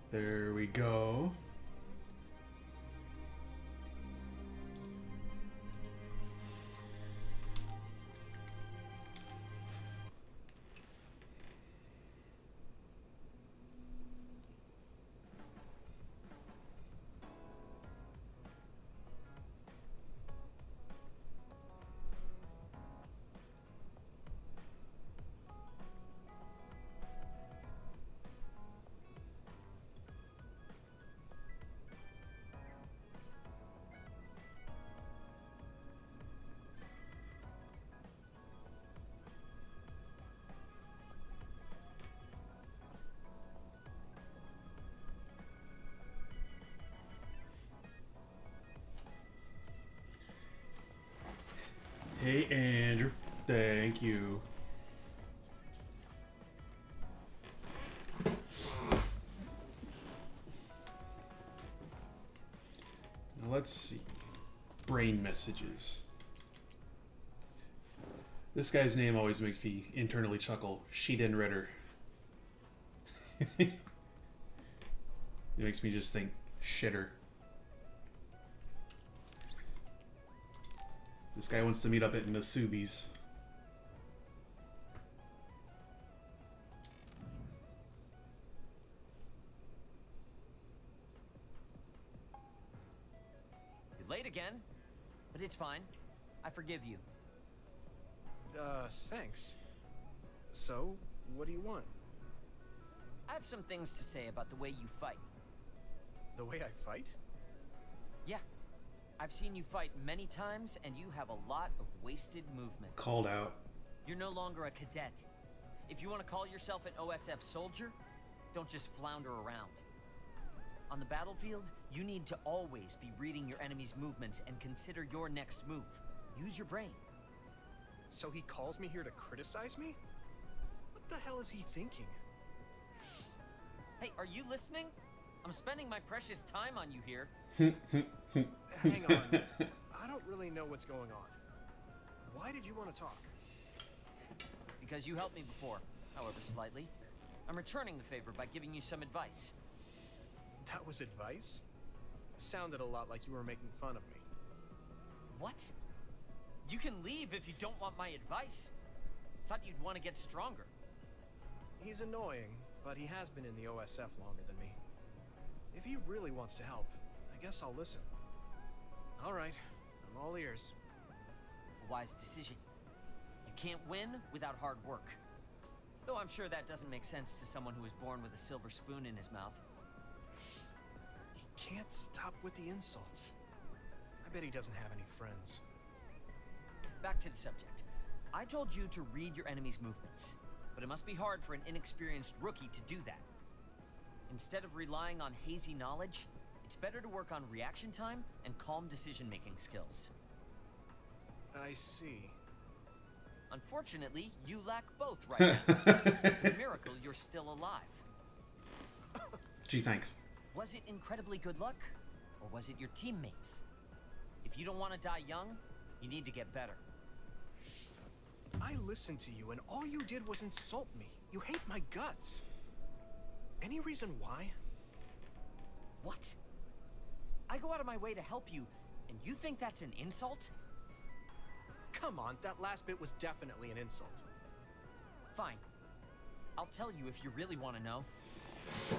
There we go. Hey, Andrew. Thank you. Now let's see. Brain messages. This guy's name always makes me internally chuckle. Sheeden Ritter. It makes me just think shitter. This guy wants to meet up at Nasubi's. You're late again, but it's fine. I forgive you. Thanks. So, what do you want? I have some things to say about the way you fight. The way I fight? Yeah. I've seen you fight many times, and you have a lot of wasted movement. Called out. You're no longer a cadet. If you want to call yourself an OSF soldier, don't just flounder around. On the battlefield, you need to always be reading your enemy's movements and consider your next move. Use your brain. So he calls me here to criticize me? What the hell is he thinking? Hey, are you listening? I'm spending my precious time on you here. Hang on. I don't really know what's going on. Why did you want to talk? Because you helped me before, however slightly. I'm returning the favor by giving you some advice. That was advice? Sounded a lot like you were making fun of me. What? You can leave if you don't want my advice. Thought you'd want to get stronger. He's annoying, but he has been in the OSF longer than me. If he really wants to help, I guess I'll listen. All right, I'm all ears. A wise decision. You can't win without hard work. Though I'm sure that doesn't make sense to someone who was born with a silver spoon in his mouth. He can't stop with the insults. I bet he doesn't have any friends. Back to the subject. I told you to read your enemy's movements, but it must be hard for an inexperienced rookie to do that. Instead of relying on hazy knowledge, it's better to work on reaction time and calm decision-making skills. I see. Unfortunately, you lack both right now. It's a miracle you're still alive. Gee, thanks. Was it incredibly good luck, or was it your teammates? If you don't want to die young, you need to get better. I listened to you and all you did was insult me. You hate my guts. Any reason why? What? I go out of my way to help you, and you think that's an insult? Come on, that last bit was definitely an insult. Fine. I'll tell you if you really want to know.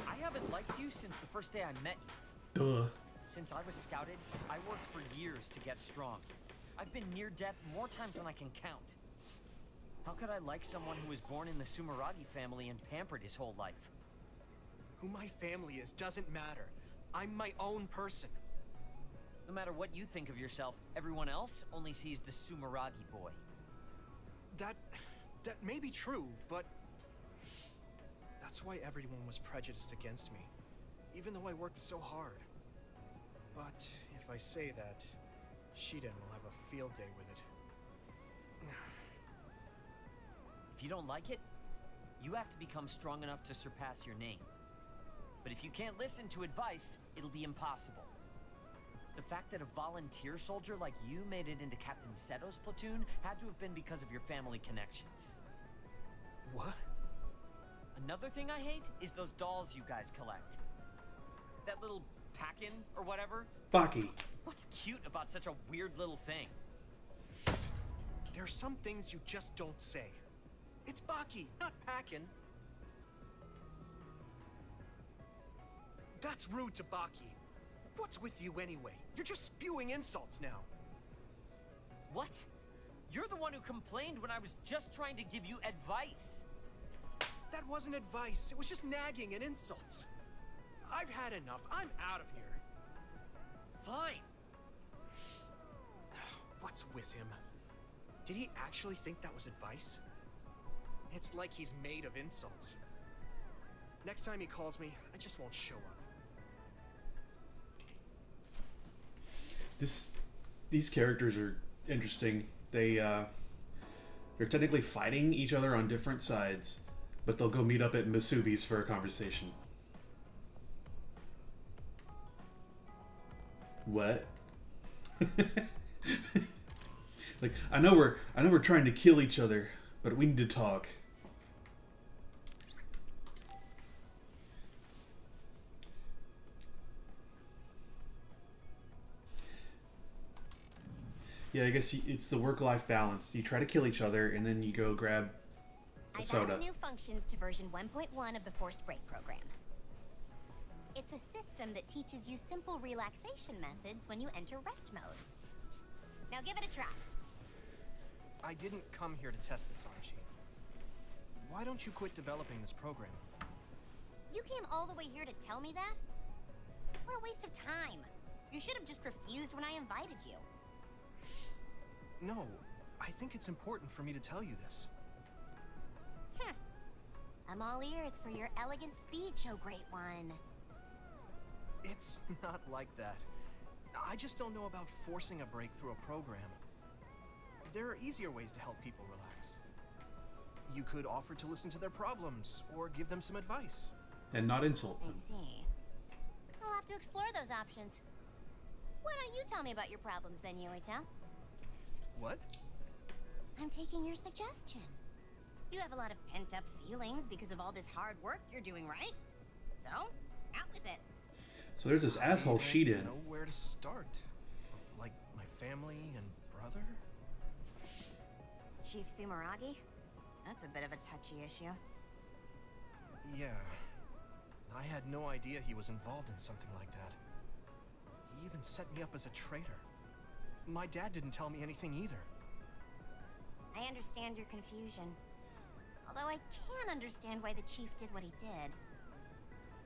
I haven't liked you since the first day I met you. Duh. Since I was scouted, I worked for years to get strong. I've been near death more times than I can count. How could I like someone who was born in the Sumeragi family and pampered his whole life? Who my family is doesn't matter. I'm my own person. No matter what you think of yourself, everyone else only sees the Sumeragi boy. That may be true, but that's why everyone was prejudiced against me, even though I worked so hard. But if I say that, Sheeden will have a field day with it. If you don't like it, you have to become strong enough to surpass your name. But if you can't listen to advice, it'll be impossible. The fact that a volunteer soldier like you made it into Captain Seto's platoon had to have been because of your family connections. What? Another thing I hate is those dolls you guys collect. That little pack-in or whatever? Baki. What's cute about such a weird little thing? There are some things you just don't say. It's Baki, not Packin. That's rude to Baki. What's with you anyway? You're just spewing insults now. What? You're the one who complained when I was just trying to give you advice. That wasn't advice. It was just nagging and insults. I've had enough. I'm out of here. Fine. What's with him? Did he actually think that was advice? It's like he's made of insults. Next time he calls me, I just won't show up. These characters are interesting. They're technically fighting each other on different sides, but they'll go meet up at Masubi's for a conversation. What? Like, I know we're trying to kill each other, but we need to talk. Yeah, I guess it's the work-life balance. You try to kill each other, and then you go grab a soda. I've added new functions to version 1.1 of the Forced Break program. It's a system that teaches you simple relaxation methods when you enter rest mode. Now give it a try. I didn't come here to test this, Archie. Why don't you quit developing this program? You came all the way here to tell me that? What a waste of time. You should have just refused when I invited you. No, I think it's important for me to tell you this. I'm all ears for your elegant speech, oh great one. It's not like that. I just don't know about forcing a break through a program. There are easier ways to help people relax. You could offer to listen to their problems, or give them some advice. And not insult I them. see. I'll have to explore those options. Why don't you tell me about your problems then, Yuito? What? I'm taking your suggestion. You have a lot of pent-up feelings because of all this hard work you're doing, right? So, out with it. So there's this asshole I don't Shiden. know where to start. Like my family and brother? Chief Sumeragi? That's a bit of a touchy issue. Yeah. I had no idea he was involved in something like that. He even set me up as a traitor. My dad didn't tell me anything either. I understand your confusion. Although I can understand why the chief did what he did.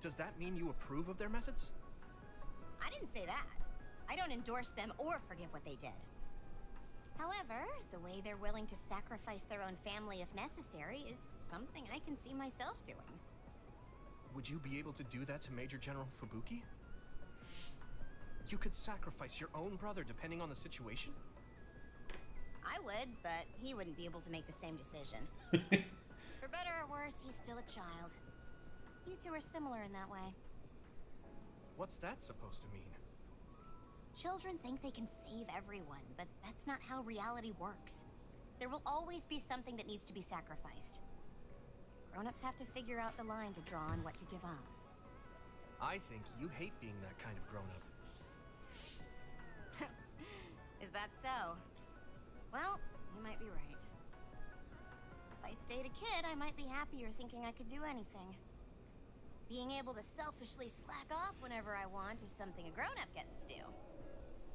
Does that mean you approve of their methods? I didn't say that. I don't endorse them or forgive what they did. However, the way they're willing to sacrifice their own family if necessary is something I can see myself doing. Would you be able to do that to Major General Fubuki? You could sacrifice your own brother depending on the situation? I would, but he wouldn't be able to make the same decision. For better or worse, he's still a child. You two are similar in that way. What's that supposed to mean? Children think they can save everyone, but that's not how reality works. There will always be something that needs to be sacrificed. Grown-ups have to figure out the line to draw on what to give up. I think you hate being that kind of grown-up. Is that so? Well, you might be right. If I stayed a kid, I might be happier thinking I could do anything. Being able to selfishly slack off whenever I want is something a grown-up gets to do.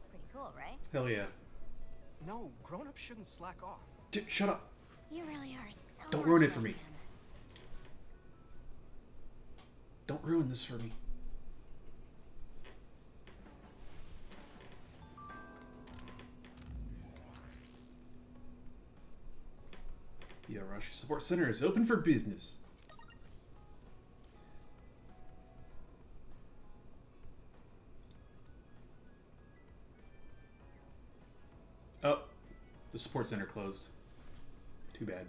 Pretty cool, right? Hell yeah. No, grown-ups shouldn't slack off. Shut up. You really are so Don't much ruin it like for me. him. Don't ruin this for me. The Arashi Support Center is open for business. Oh, the support center closed. Too bad.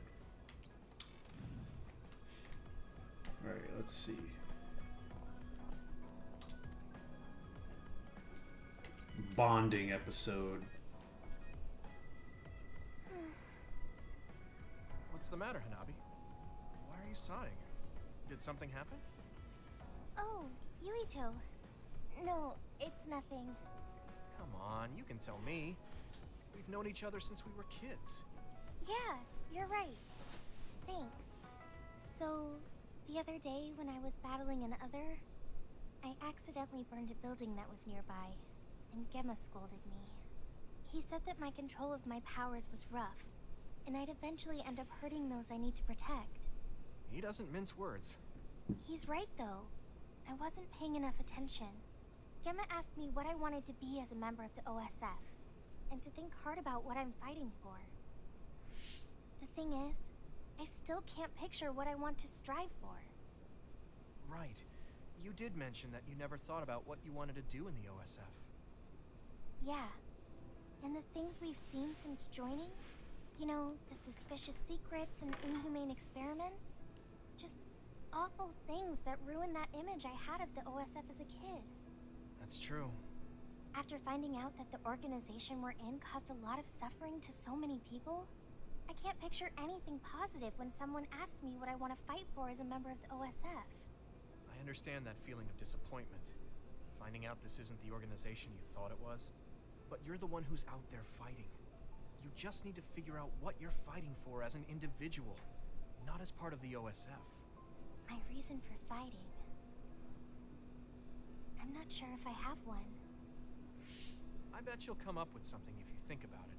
Alright, let's see. Bonding episode. What's the matter, Hanabi? Why are you sighing? Did something happen? Oh, Yuito. No, it's nothing. Come on, you can tell me. We've known each other since we were kids. Yeah, you're right. Thanks. So, the other day when I was battling an other, I accidentally burned a building that was nearby, and Gemma scolded me. He said that my control of my powers was rough, and I'd eventually end up hurting those I need to protect. He doesn't mince words. He's right, though. I wasn't paying enough attention. Gemma asked me what I wanted to be as a member of the OSF, and to think hard about what I'm fighting for. The thing is, I still can't picture what I want to strive for. Right. You did mention that you never thought about what you wanted to do in the OSF. Yeah. And the things we've seen since joining, you know, the suspicious secrets and inhumane experiments, just awful things that ruined that image I had of the OSF as a kid. That's true. After finding out that the organization we're in caused a lot of suffering to so many people, I can't picture anything positive when someone asks me what I want to fight for as a member of the OSF. I understand that feeling of disappointment. Finding out this isn't the organization you thought it was. But you're the one who's out there fighting. You just need to figure out what you're fighting for as an individual, not as part of the OSF. My reason for fighting. I'm not sure if I have one. I bet you'll come up with something if you think about it.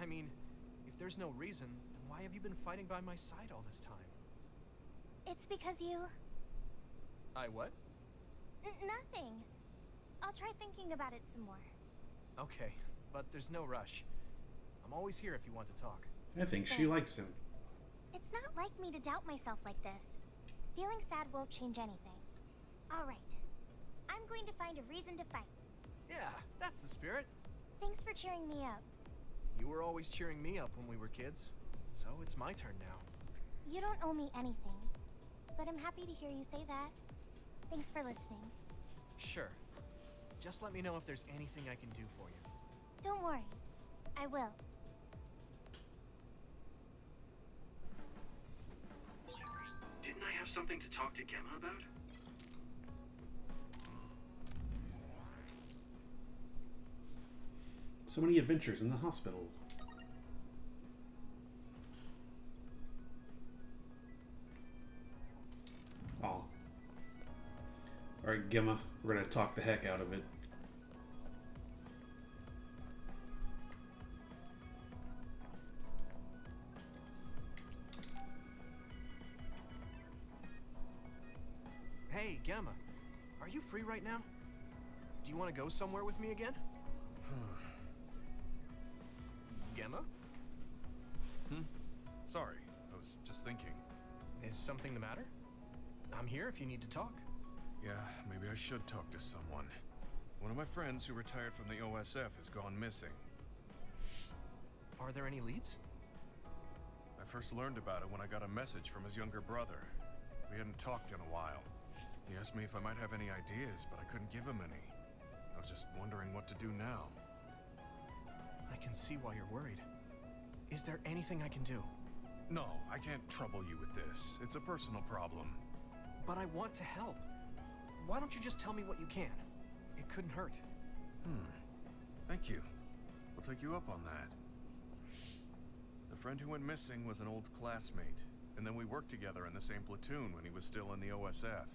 I mean, if there's no reason, then why have you been fighting by my side all this time? It's because you... I what? Nothing. I'll try thinking about it some more. Okay, but there's no rush. I'm always here if you want to talk. I think she likes him. It's not like me to doubt myself like this. Feeling sad won't change anything. All right. I'm going to find a reason to fight. Yeah, that's the spirit. Thanks for cheering me up. You were always cheering me up when we were kids, so it's my turn now. You don't owe me anything, but I'm happy to hear you say that. Thanks for listening. Sure. Just let me know if there's anything I can do for you. Don't worry. I will. Didn't I have something to talk to Gemma about? So many adventures in the hospital. Oh. Alright, Gemma, we're gonna talk the heck out of it. Hey, Gemma. Are you free right now? Do you want to go somewhere with me again? Gemma? Sorry, I was just thinking. Is something the matter? I'm here if you need to talk. Yeah, maybe I should talk to someone. One of my friends who retired from the OSF has gone missing. Are there any leads? I first learned about it when I got a message from his younger brother. We hadn't talked in a while. He asked me if I might have any ideas, but I couldn't give him any. I was just wondering what to do now. I can see why you're worried. Is there anything I can do? No, I can't trouble you with this. It's a personal problem. But I want to help. Why don't you just tell me what you can? It couldn't hurt. Thank you. I'll take you up on that. The friend who went missing was an old classmate, and then we worked together in the same platoon when he was still in the OSF.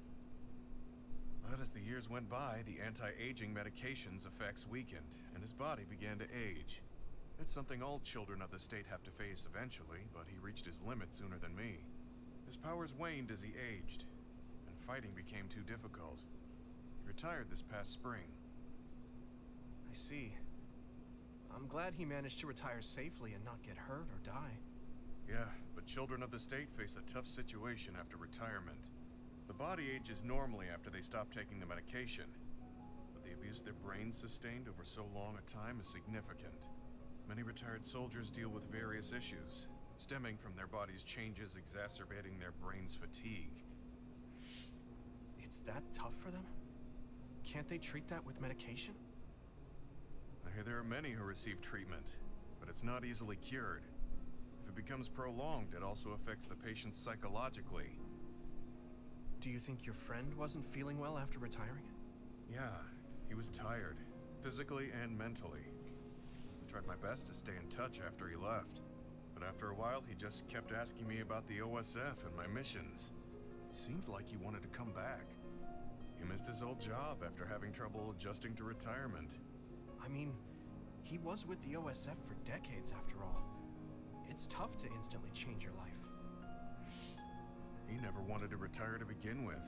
But as the years went by, the anti-aging medication's effects weakened, and his body began to age. It's something all children of the state have to face eventually, but he reached his limit sooner than me. His powers waned as he aged, and fighting became too difficult. He retired this past spring. I see. I'm glad he managed to retire safely and not get hurt or die. Yeah, but children of the state face a tough situation after retirement. The body ages normally after they stop taking the medication, but the abuse their brains sustained over so long a time is significant. Many retired soldiers deal with various issues, stemming from their body's changes exacerbating their brain's fatigue. It's that tough for them? Can't they treat that with medication? I hear there are many who receive treatment, but it's not easily cured. If it becomes prolonged, it also affects the patient psychologically. Do you think your friend wasn't feeling well after retiring? Yeah, he was tired, physically and mentally. I tried my best to stay in touch after he left, but after a while he just kept asking me about the OSF and my missions. It seemed like he wanted to come back. He missed his old job after having trouble adjusting to retirement. I mean, he was with the OSF for decades after all. It's tough to instantly change your life. He never wanted to retire to begin with.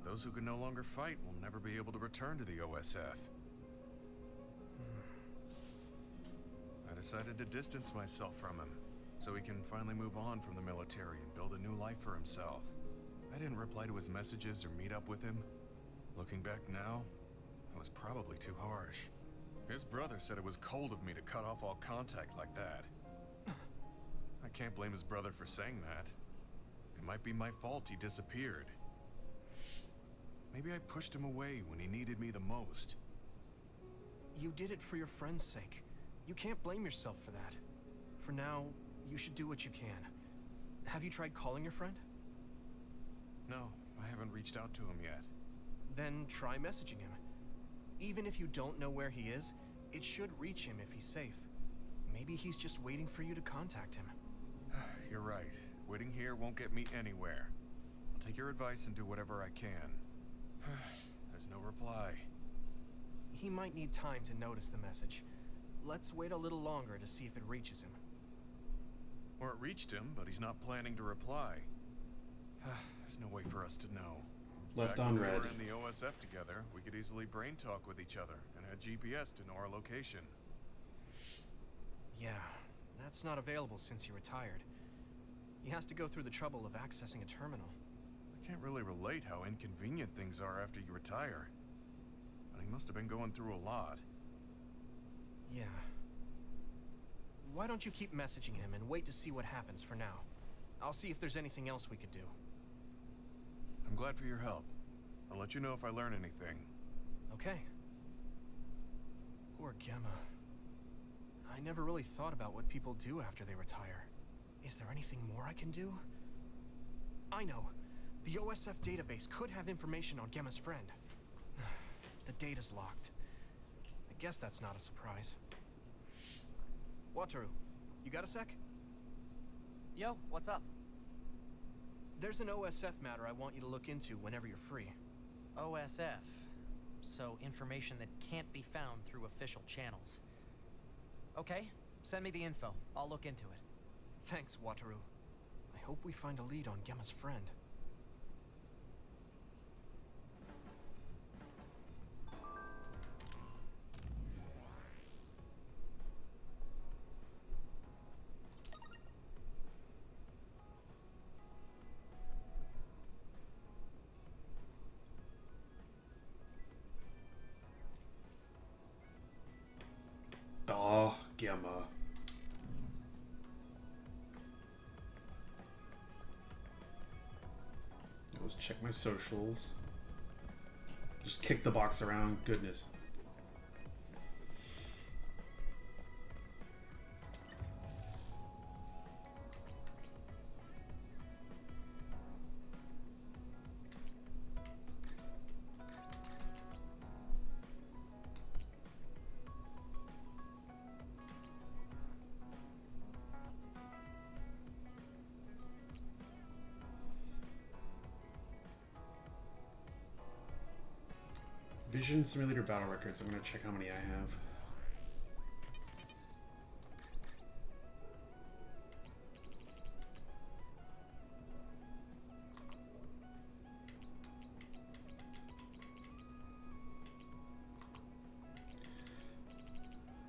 Those who can no longer fight will never be able to return to the OSF. I decided to distance myself from him, so he can finally move on from the military and build a new life for himself. I didn't reply to his messages or meet up with him. Looking back now, I was probably too harsh. His brother said it was cold of me to cut off all contact like that. I can't blame his brother for saying that. It might be my fault he disappeared. Maybe I pushed him away when he needed me the most. You did it for your friend's sake. You can't blame yourself for that. For now, you should do what you can. Have you tried calling your friend? No, I haven't reached out to him yet. Then try messaging him. Even if you don't know where he is, it should reach him if he's safe. Maybe he's just waiting for you to contact him. You're right. Waiting here won't get me anywhere. I'll take your advice and do whatever I can. There's no reply. He might need time to notice the message. Let's wait a little longer to see if it reaches him. Or it reached him, but he's not planning to reply. There's no way for us to know. Left Back on when red. we were in the OSF together, we could easily brain talk with each other and had GPS to know our location. Yeah, that's not available since he retired. He has to go through the trouble of accessing a terminal. I can't really relate how inconvenient things are after you retire. But he must have been going through a lot. Yeah. Why don't you keep messaging him and wait to see what happens for now? I'll see if there's anything else we could do. I'm glad for your help. I'll let you know if I learn anything. Okay. Poor Gemma. I never really thought about what people do after they retire. Is there anything more I can do? I know. The OSF database could have information on Gemma's friend. The data's locked. I guess that's not a surprise. Wataru, you got a sec? Yo, what's up? There's an OSF matter I want you to look into whenever you're free. OSF. So information that can't be found through official channels. Okay, send me the info. I'll look into it. Thanks, Wataru. I hope we find a lead on Gemma's friend. Oh, Gemma. Let's check my socials. Just kick the box around. Goodness. Vision Simulator Battle Records. I'm gonna check how many I have.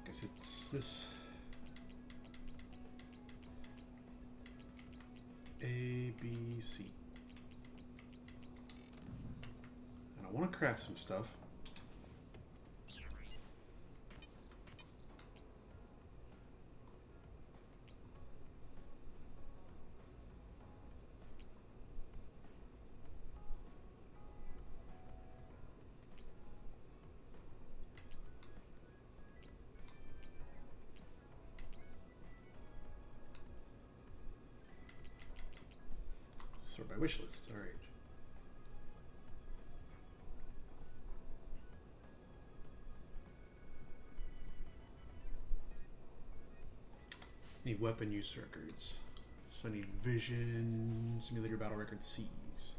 Guess it's this. A, B, C. And I want to craft some stuff. Sort by wish list. All right. Need weapon use records. So I need vision, simulator battle record C's.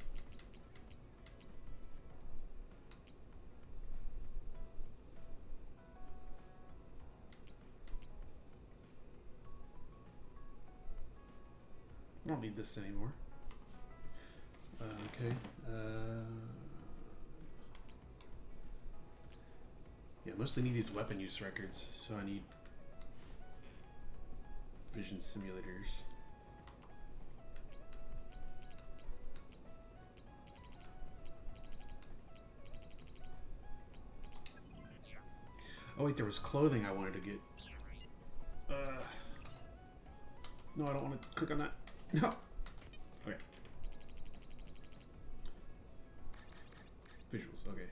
I don't need this anymore. Okay. Yeah, mostly need these weapon use records, so I need vision simulators. Oh wait, there was clothing I wanted to get. No, I don't want to click on that. No. Okay. Visuals, okay.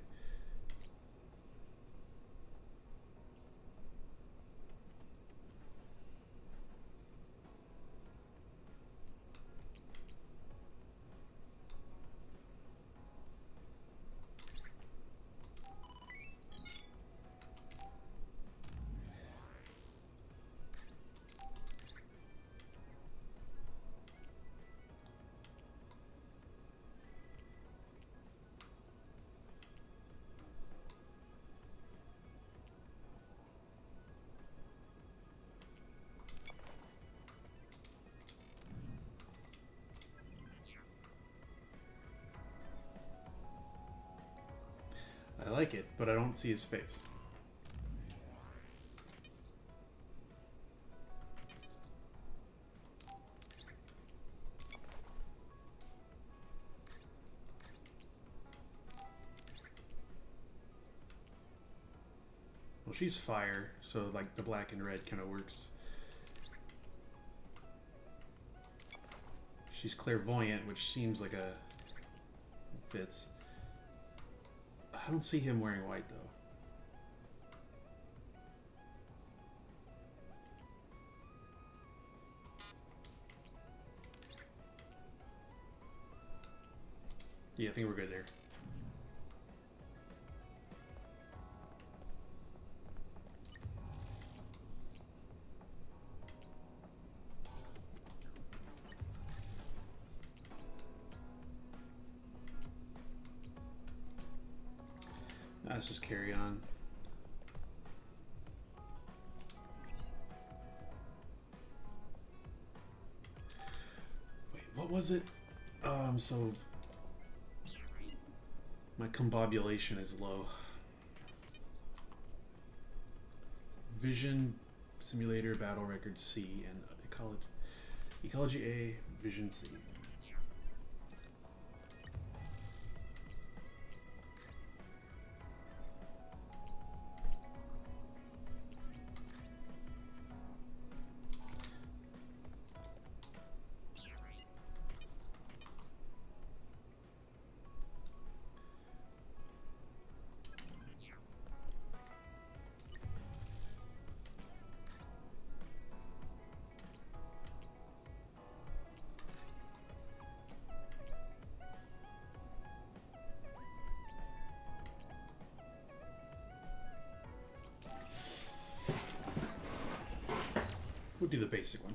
I like it, but I don't see his face. Well, she's fire, so like the black and red kind of works. She's clairvoyant, which seems like a fits. I don't see him wearing white though. Yeah, I think we're good there. Let's just carry on. Wait, what was it? So my combobulation is low. Vision, simulator, battle record C, and ecology A, vision C. We'll do the basic one.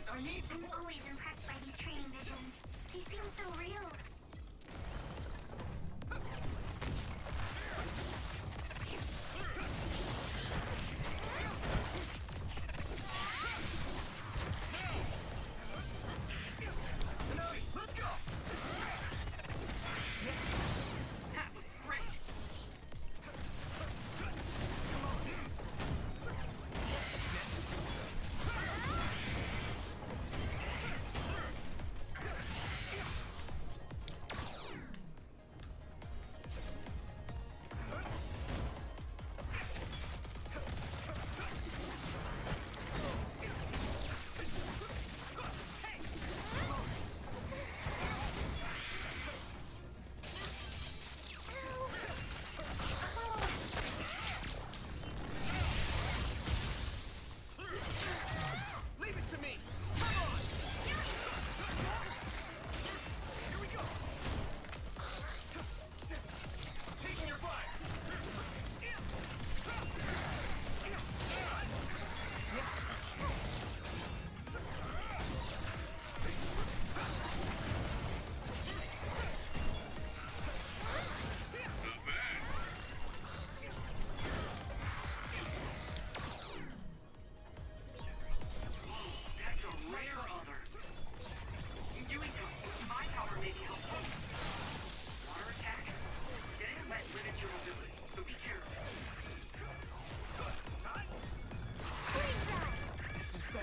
I'm always impressed by these training visions. They seem so real.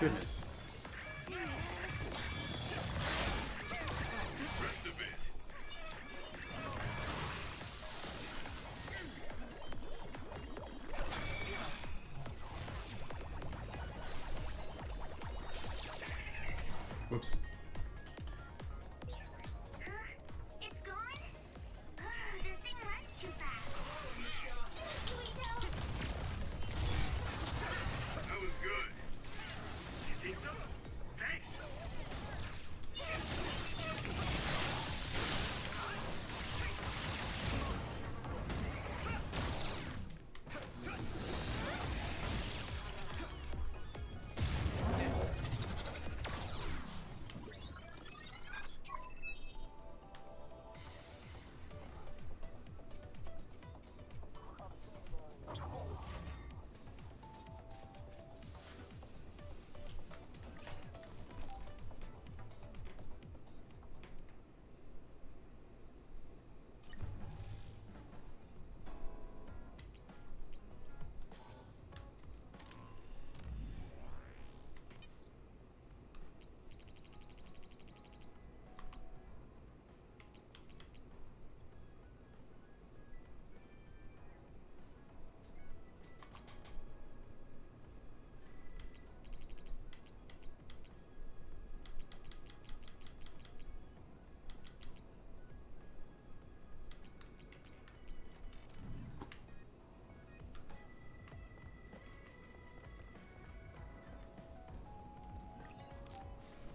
Goodness. Rest a bit. Whoops. It's gone? The thing runs too fast. That was good. You think so? Thanks.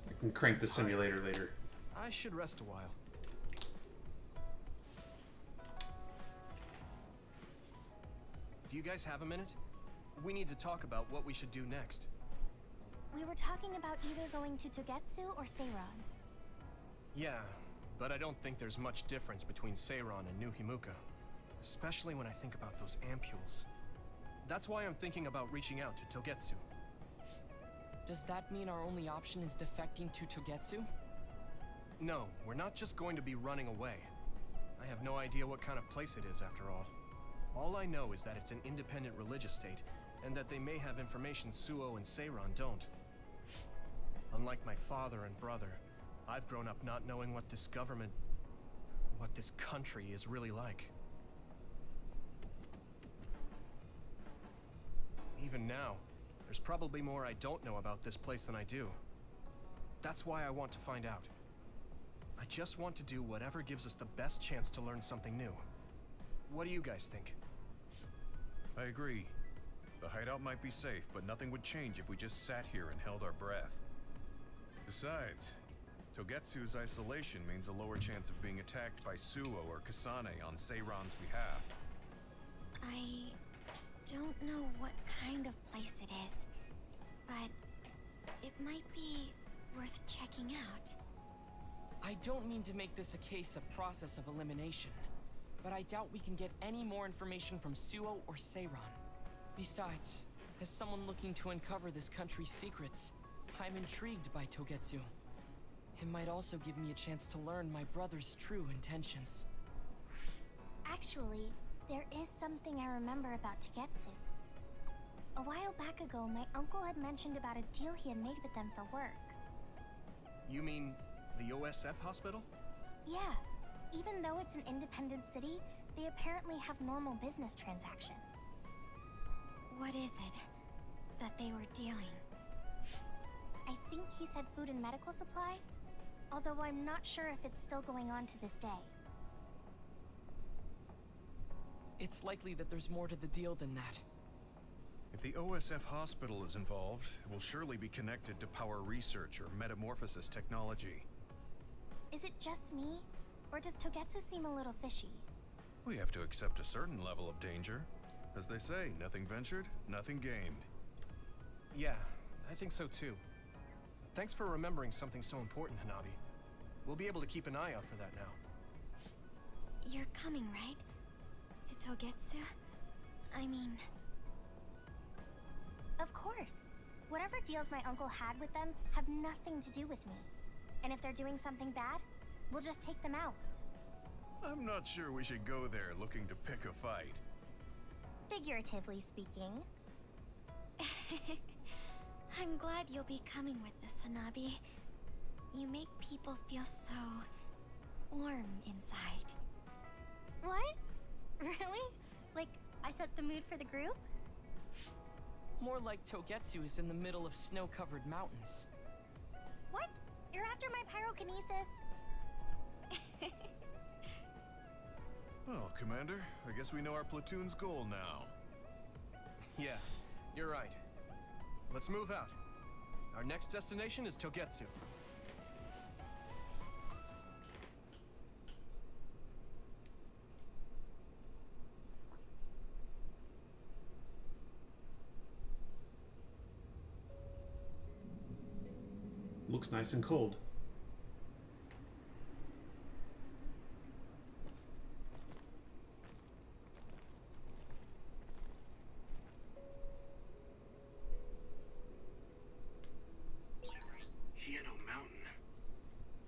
I can crank the simulator later. I should rest a while. Do you guys have a minute? We need to talk about what we should do next. We were talking about either going to Togetsu or Seiron. Yeah, but I don't think there's much difference between Seiron and New Himuka. Especially when I think about those ampules. That's why I'm thinking about reaching out to Togetsu. Does that mean our only option is defecting to Togetsu? No, we're not just going to be running away. I have no idea what kind of place it is, after all. All I know is that it's an independent religious state, and that they may have information Suo and Seiron don't. Unlike my father and brother, I've grown up not knowing what this government, what this country is really like. Even now, there's probably more I don't know about this place than I do. That's why I want to find out. I just want to do whatever gives us the best chance to learn something new. What do you guys think? I agree. The hideout might be safe, but nothing would change if we just sat here and held our breath. Besides, Togetsu's isolation means a lower chance of being attacked by Suo or Kasane on Seiron's behalf. I don't know what kind of place it is, but it might be worth checking out. I don't mean to make this a case of process of elimination, but I doubt we can get any more information from Suo or Seiron. Besides, as someone looking to uncover this country's secrets, I'm intrigued by Togetsu. It might also give me a chance to learn my brother's true intentions. Actually, there is something I remember about Togetsu. A while back ago, my uncle had mentioned about a deal he had made with them for work. You mean the OSF hospital? Yeah, even though it's an independent city, they apparently have normal business transactions. What is it that they were dealing? I think he said food and medical supplies, although I'm not sure if it's still going on to this day. It's likely that there's more to the deal than that. If the OSF hospital is involved, it will surely be connected to power research or metamorphosis technology. Is it just me, or does Togetsu seem a little fishy? We have to accept a certain level of danger. As they say, nothing ventured, nothing gained. Yeah, I think so too. Thanks for remembering something so important, Hanabi. We'll be able to keep an eye out for that now. You're coming, right? To Togetsu? I mean... Of course. Whatever deals my uncle had with them have nothing to do with me. And if they're doing something bad, we'll just take them out. I'm not sure we should go there looking to pick a fight. Figuratively speaking. I'm glad you'll be coming with us, Hanabi. You make people feel so warm inside. What? Really? Like, I set the mood for the group? More like Togetsu is in the middle of snow-covered mountains. What? You're after my pyrokinesis? Well, Commander, I guess we know our platoon's goal now. Yeah, you're right. Let's move out. Our next destination is Togetsu. Looks nice and cold. Hieno Mountain.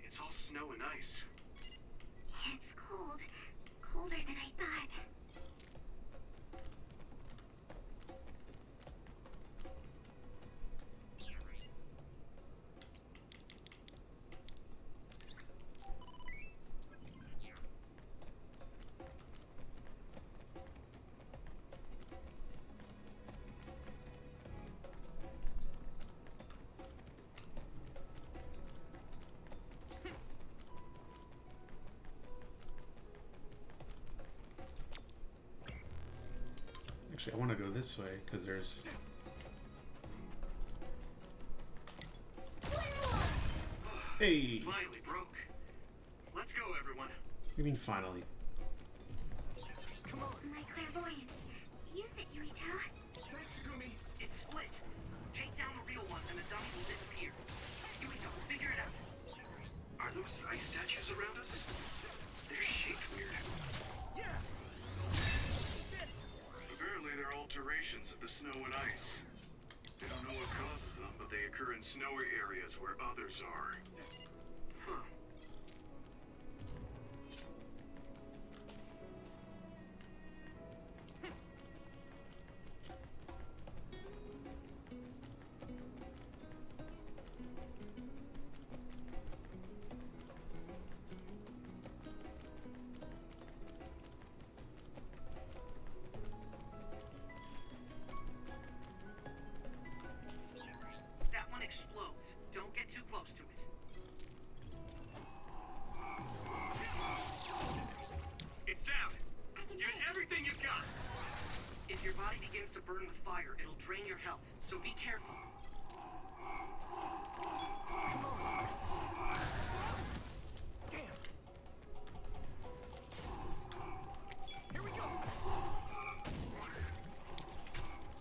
It's all snow and ice. It's cold. Colder than I thought. Actually, I want to go this way because there's. Hey! Finally broke. Let's go, everyone. You mean finally? Come on. My clairvoyance. Use it, Yuito. Thanks, Gumi. It's split. Take down the real ones and the dummy will disappear. Yuito, figure it out. Are those ice statues around us? They're shaped weird. Yeah! Apparently they're alterations of the snow and ice. They don't know what causes them, but they occur in snowy areas where others are. Huh. That one explodes. Don't get too close to it. It's down. Give it everything you've got. If your body begins to burn with fire, it'll drain your health, so be careful. Damn! Here we go!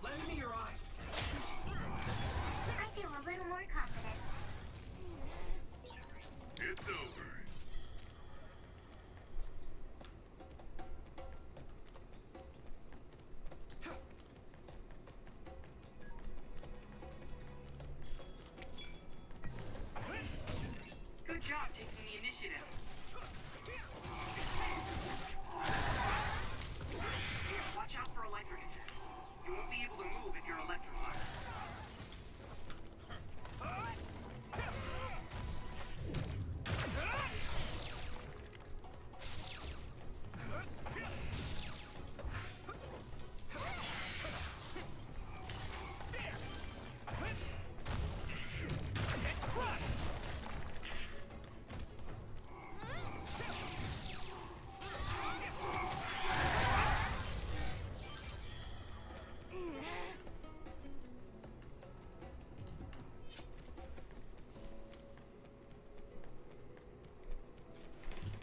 Lend me your eyes. I feel a little more confident. It's over. Good job taking the initiative. Watch out for electric attacks. You won't be able to move if you're electrified.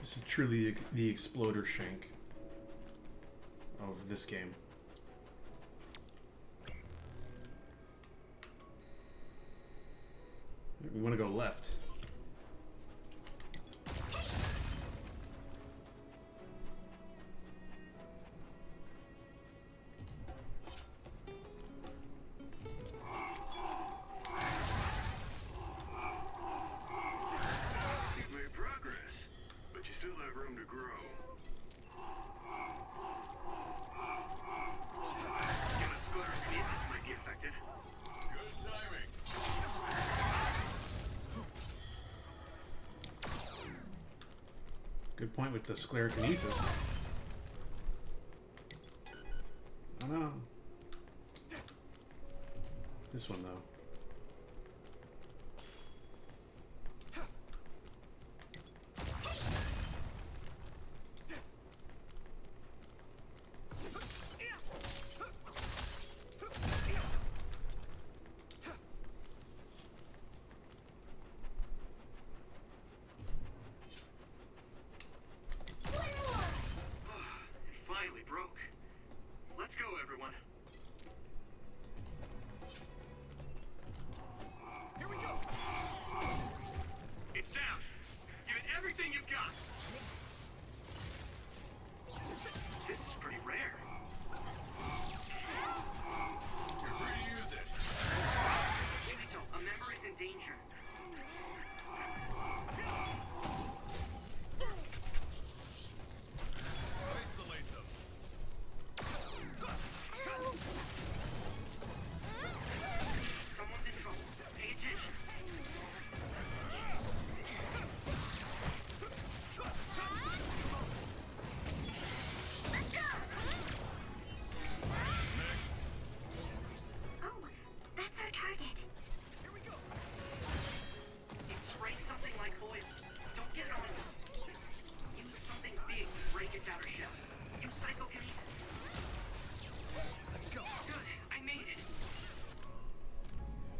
This is truly the exploder shank of this game. We want to go left. You've made progress, but you still have room to grow. Gamma sclerokinesis might be effective. Good timing. point with the sclerokinesis. I don't know. This one, though.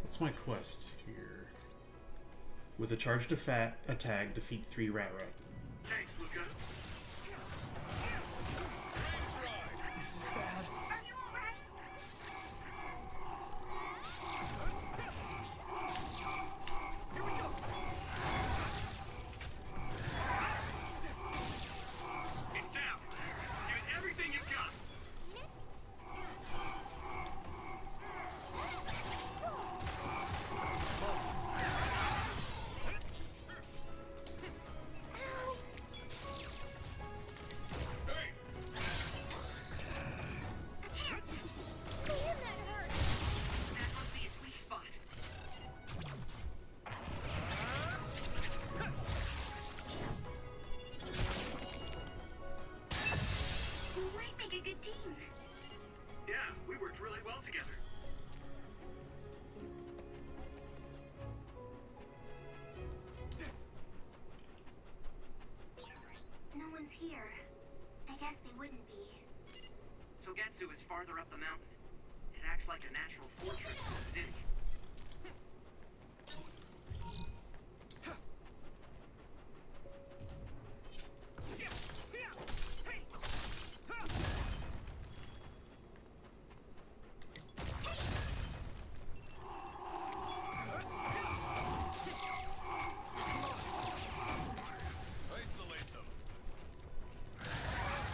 What's my quest here? With a charged attack, defeat 3 rat. Thanks, Luca. This is bad. Are you alright? Here we go. It's down. Give it everything you've got. Yeah, we worked really well together. No one's here. I guess they wouldn't be. Togetsu is farther up the mountain. It acts like a natural fortress for the city.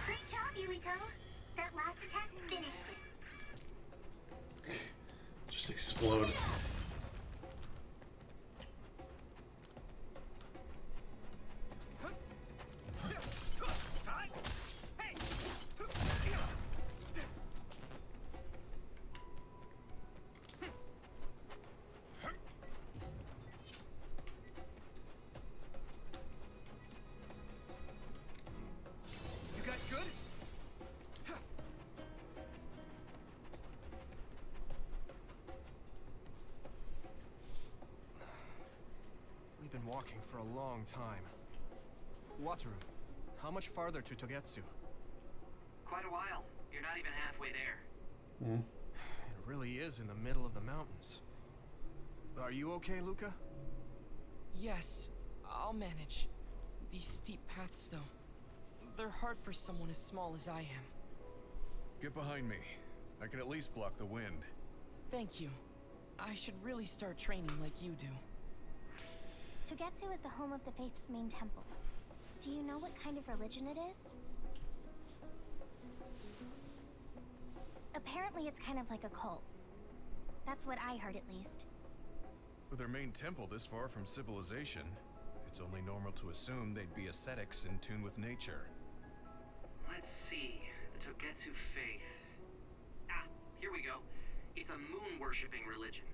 Great job, Yuito. That last attack finished it. Just explode. You guys good? We've been walking for a long time. Wataru, how much farther to Togetsu? Quite a while. You're not even halfway there. It really is in the middle of the mountains. Are you okay, Luca? Yes, I'll manage. These steep paths, though, they're hard for someone as small as I am. Get behind me. I can at least block the wind. Thank you. I should really start training like you do. Togetsu is the home of the Faith's main temple. Do you know what kind of religion it is? Apparently it's kind of like a cult. That's what I heard, at least. With their main temple this far from civilization, it's only normal to assume they'd be ascetics in tune with nature. Let's see. The Togetsu faith. Ah, here we go. It's a moon-worshipping religion.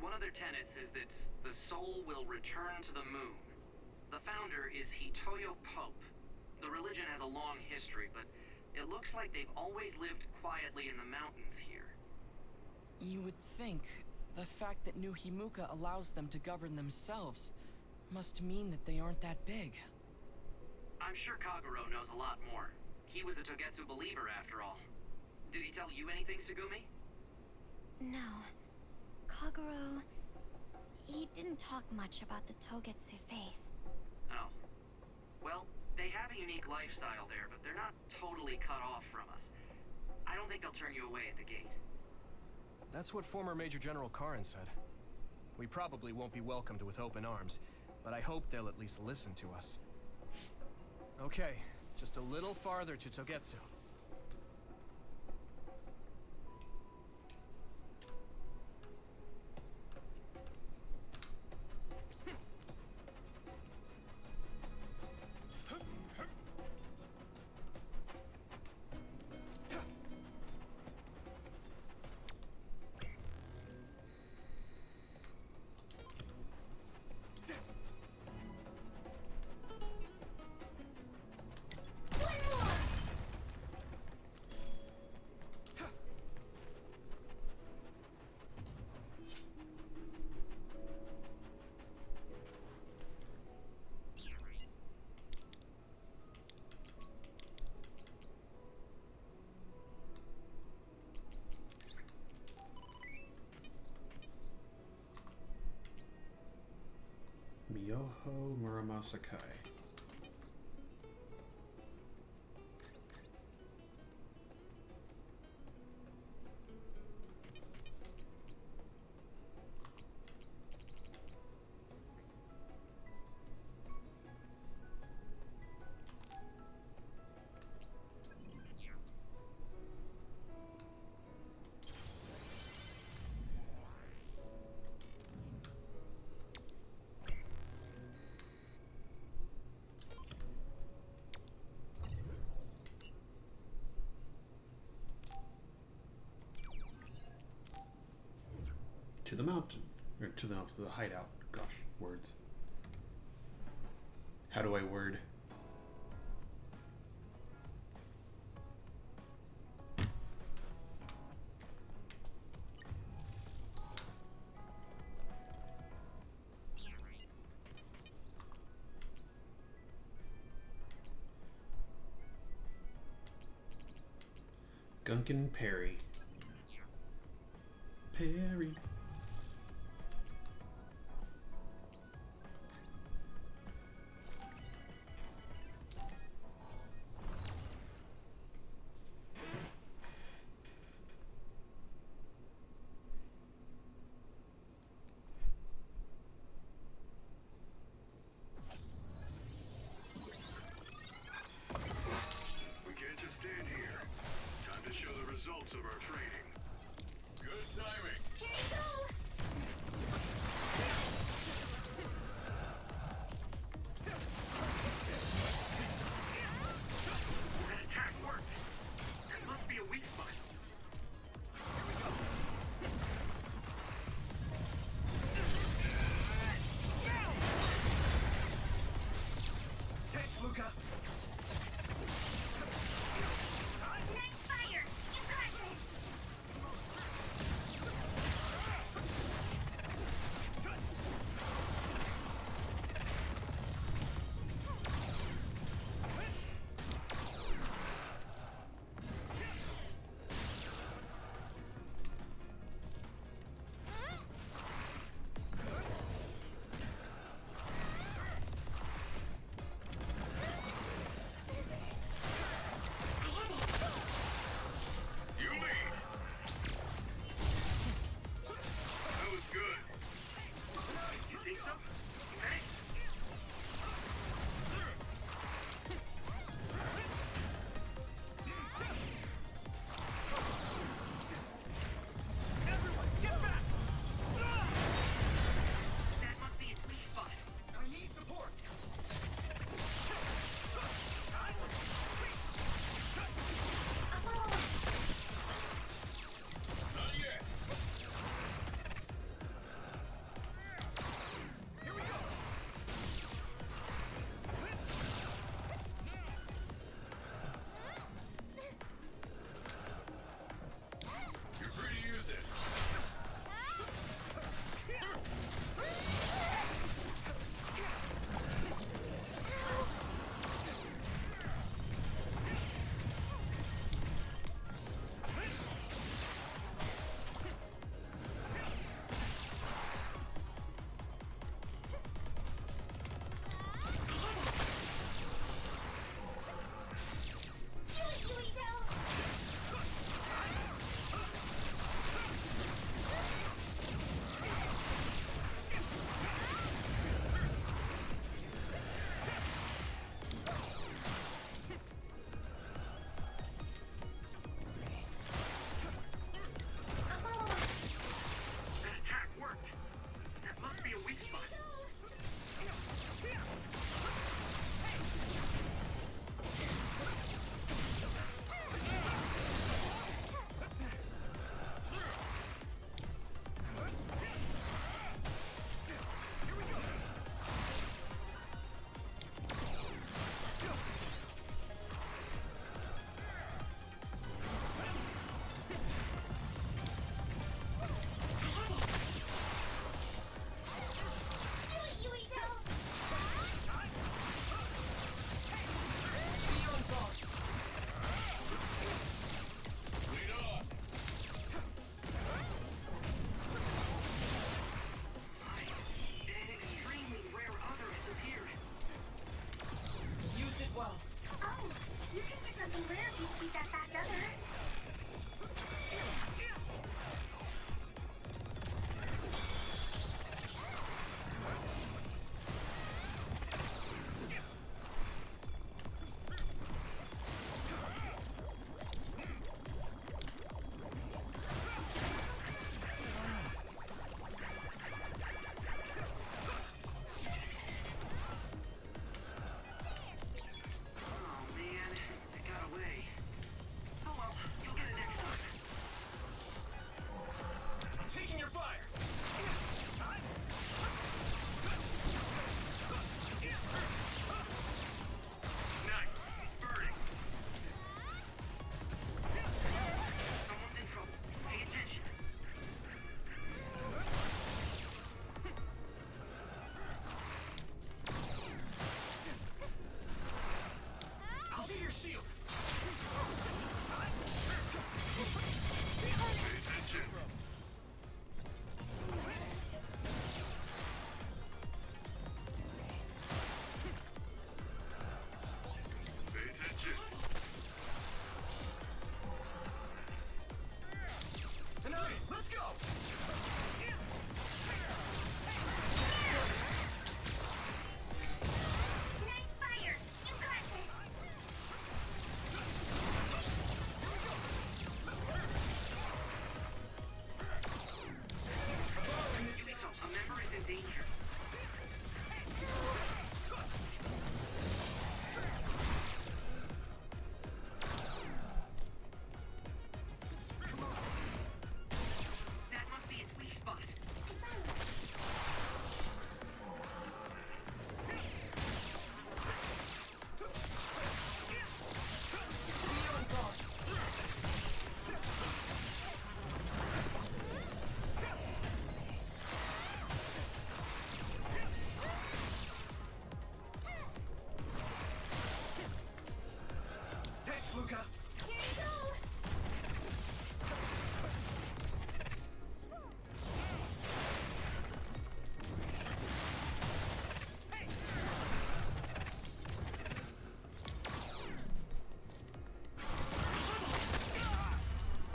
One of their tenets is that the soul will return to the moon. The founder is Hitoyo Pope, The religion has a long history, but it looks like they've always lived quietly in the mountains here. You would think the fact that New Himuka allows them to govern themselves must mean that they aren't that big. I'm sure Kaguro knows a lot more. He was a Togetsu believer after all. Did he tell you anything, Sugumi? No. Kaguro... he didn't talk much about the Togetsu faith. Oh. Well, they have a unique lifestyle there, but they're not totally cut off from us. I don't think they'll turn you away at the gate. That's what former Major General Karin said. We probably won't be welcomed with open arms, but I hope they'll at least listen to us. Okay, just a little farther to Togetsu. Miyoho Muramasakai. To the mountain, or to the hideout. Gosh, words. How do I word? Gunkin Perry. Perry. We can't just stand here. Time to show the results of our training. Good timing. That attack worked. That must be a weak spot. Thanks, Luca! Nice fire! You got this!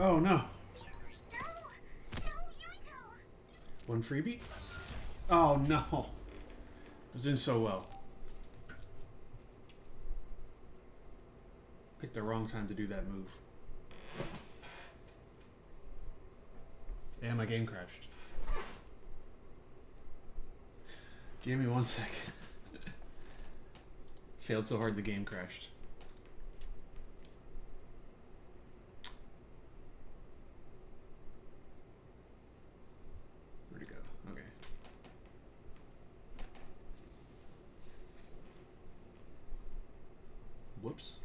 Oh no. No! No, Yuito! One freebie? Oh no. I was doing so well. Picked the wrong time to do that move. And my game crashed. Give me 1 sec. Failed so hard the game crashed. Where'd it go? Okay. Whoops.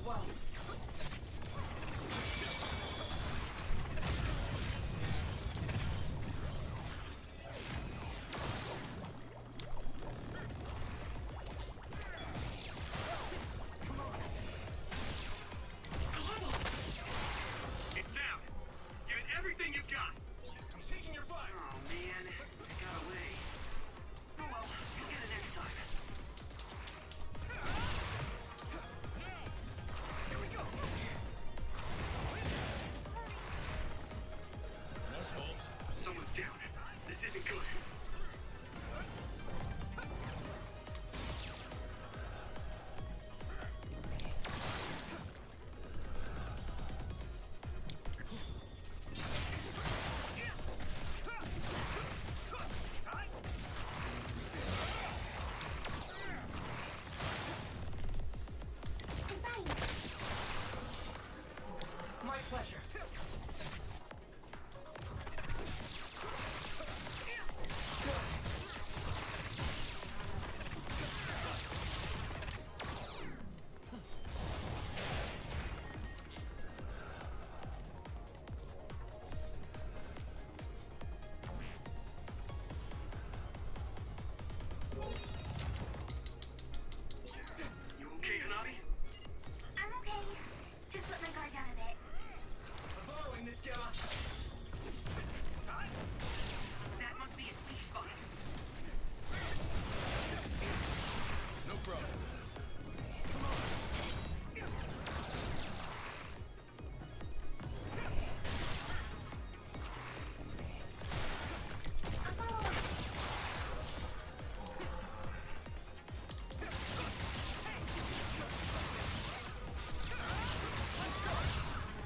well. It's down. Give it everything you've got. I'm taking your fire. Oh man, it got away. Oh well, you'll get it next time. Here we go. Someone's down. This isn't good. My pleasure. You okay, Hanabi? I'm okay. Just let my guard down a bit. I'm borrowing this gamma. That must be its weak spot. No problem.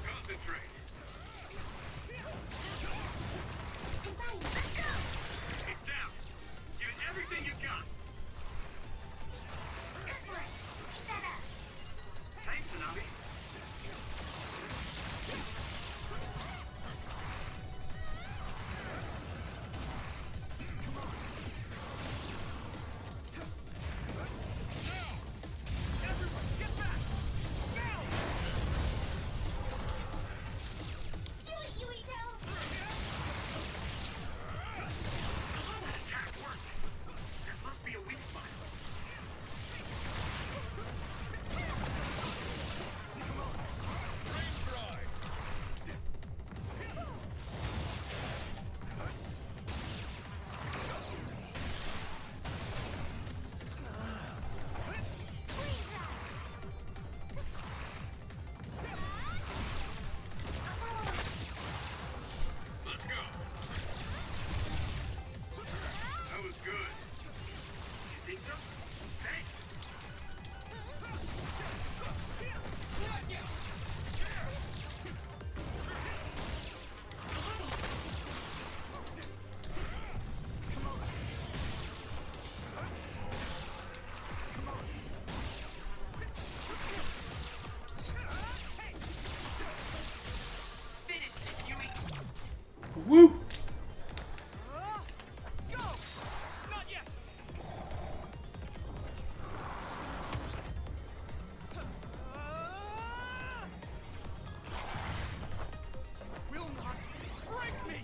Concentrate. It's down. Give it everything you've got. Good one. Keep that up. Thanks, Hanabi. Do it, Yuito! That attack worked. There must be a weak spot. Let's go. That was good. You think so? Thanks. Finish this, Yui. Woo! Go! Not yet! Will not break me!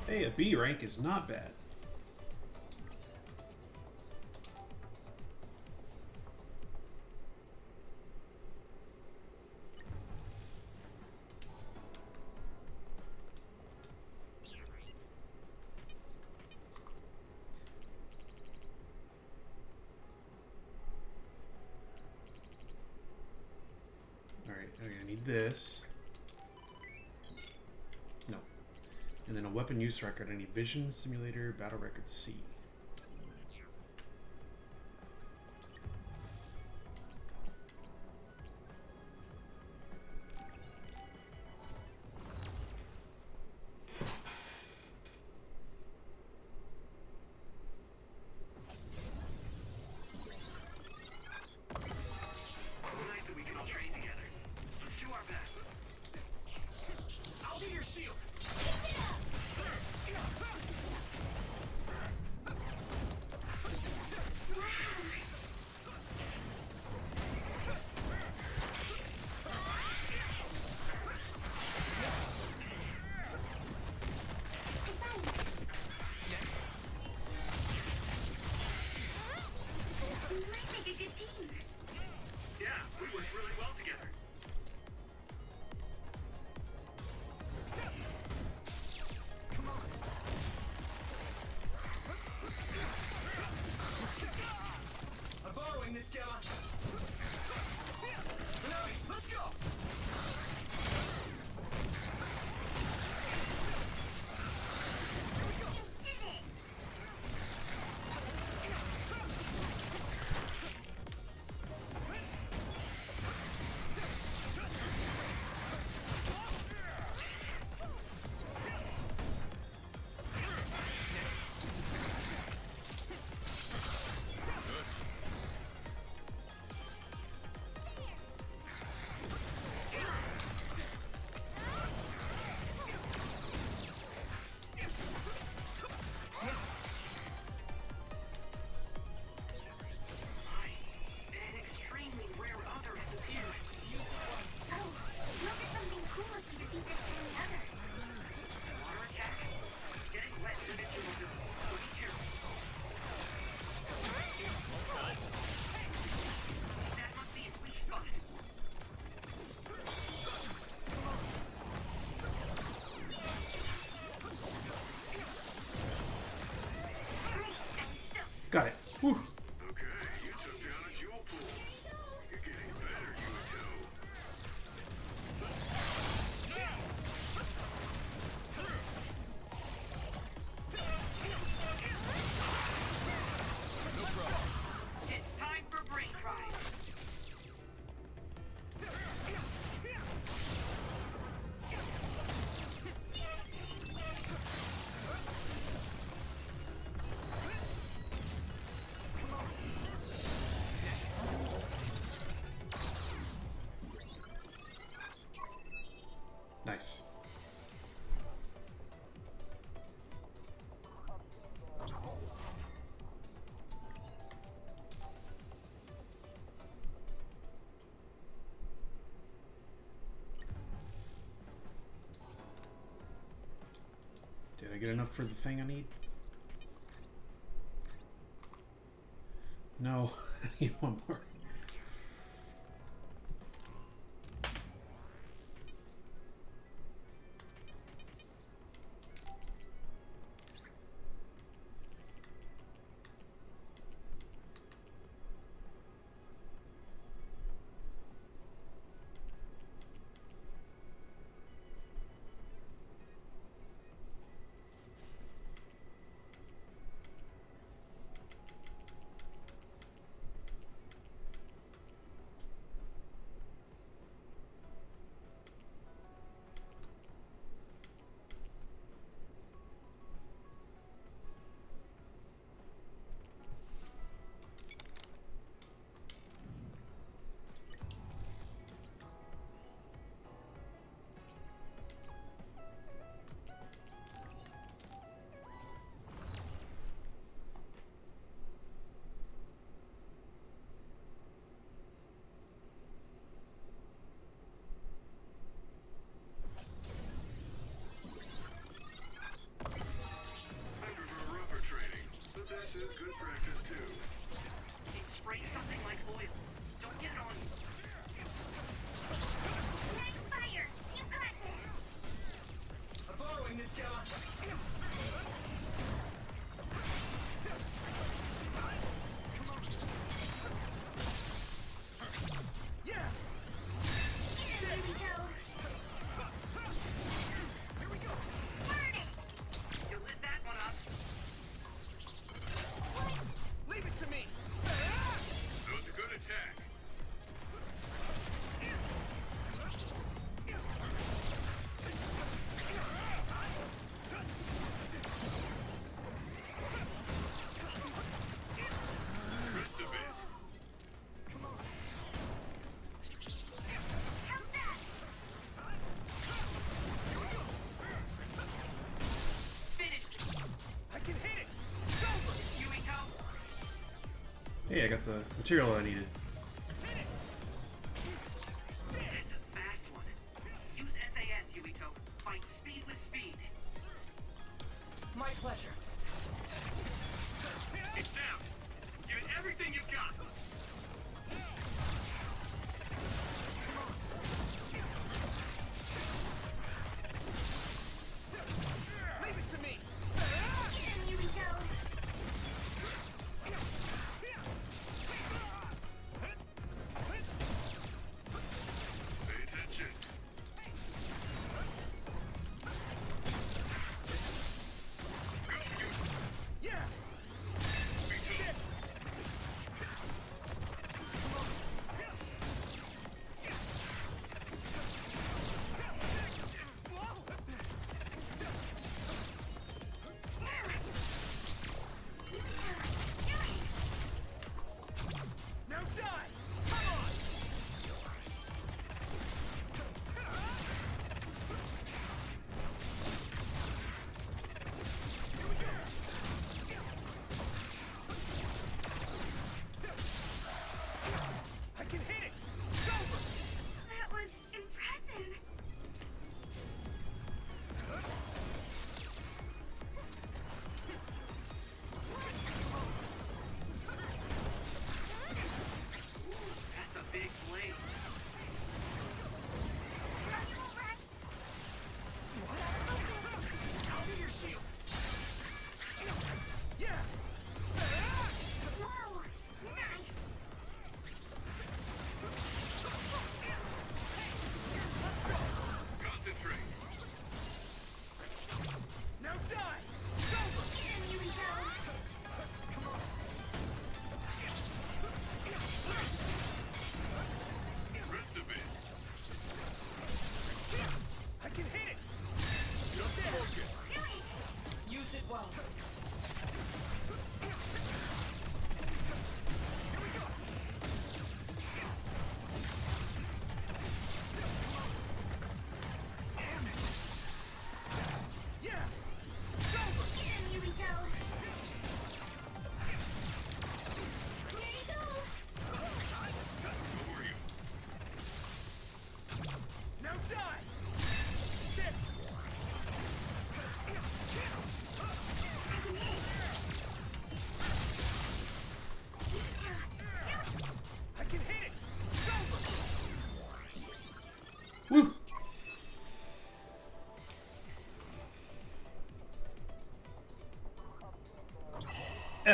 Hey, a B rank is not bad. Alright, I'm gonna need this. No. And then a weapon use record. I need Vision, Simulator, Battle Record C. It's nice that we can all train together. this, Gamma! Let's go! Got it. Whew. Okay, you took down a jewel pool. You're getting better, Yuito. It's time for brain fry. Nice. Did I get enough for the thing I need? No, I need one more. This is good practice too. Spray something like oil. Don't get it on you. Nice fire! You got this! I'm borrowing this, Gamma! Yeah! There we go! Here we go! Burn it! You lit that one up. Leave it to me! That was a good attack. Rest of it. How's that? Finished. I can hit it! It's over! Yuito. Hey, I got the material I needed. That's a fast one. Use SAS, Yuito. Fight speed with speed. My pleasure. It's down. Give it everything you've got. Leave it to me! Get him, Yuito!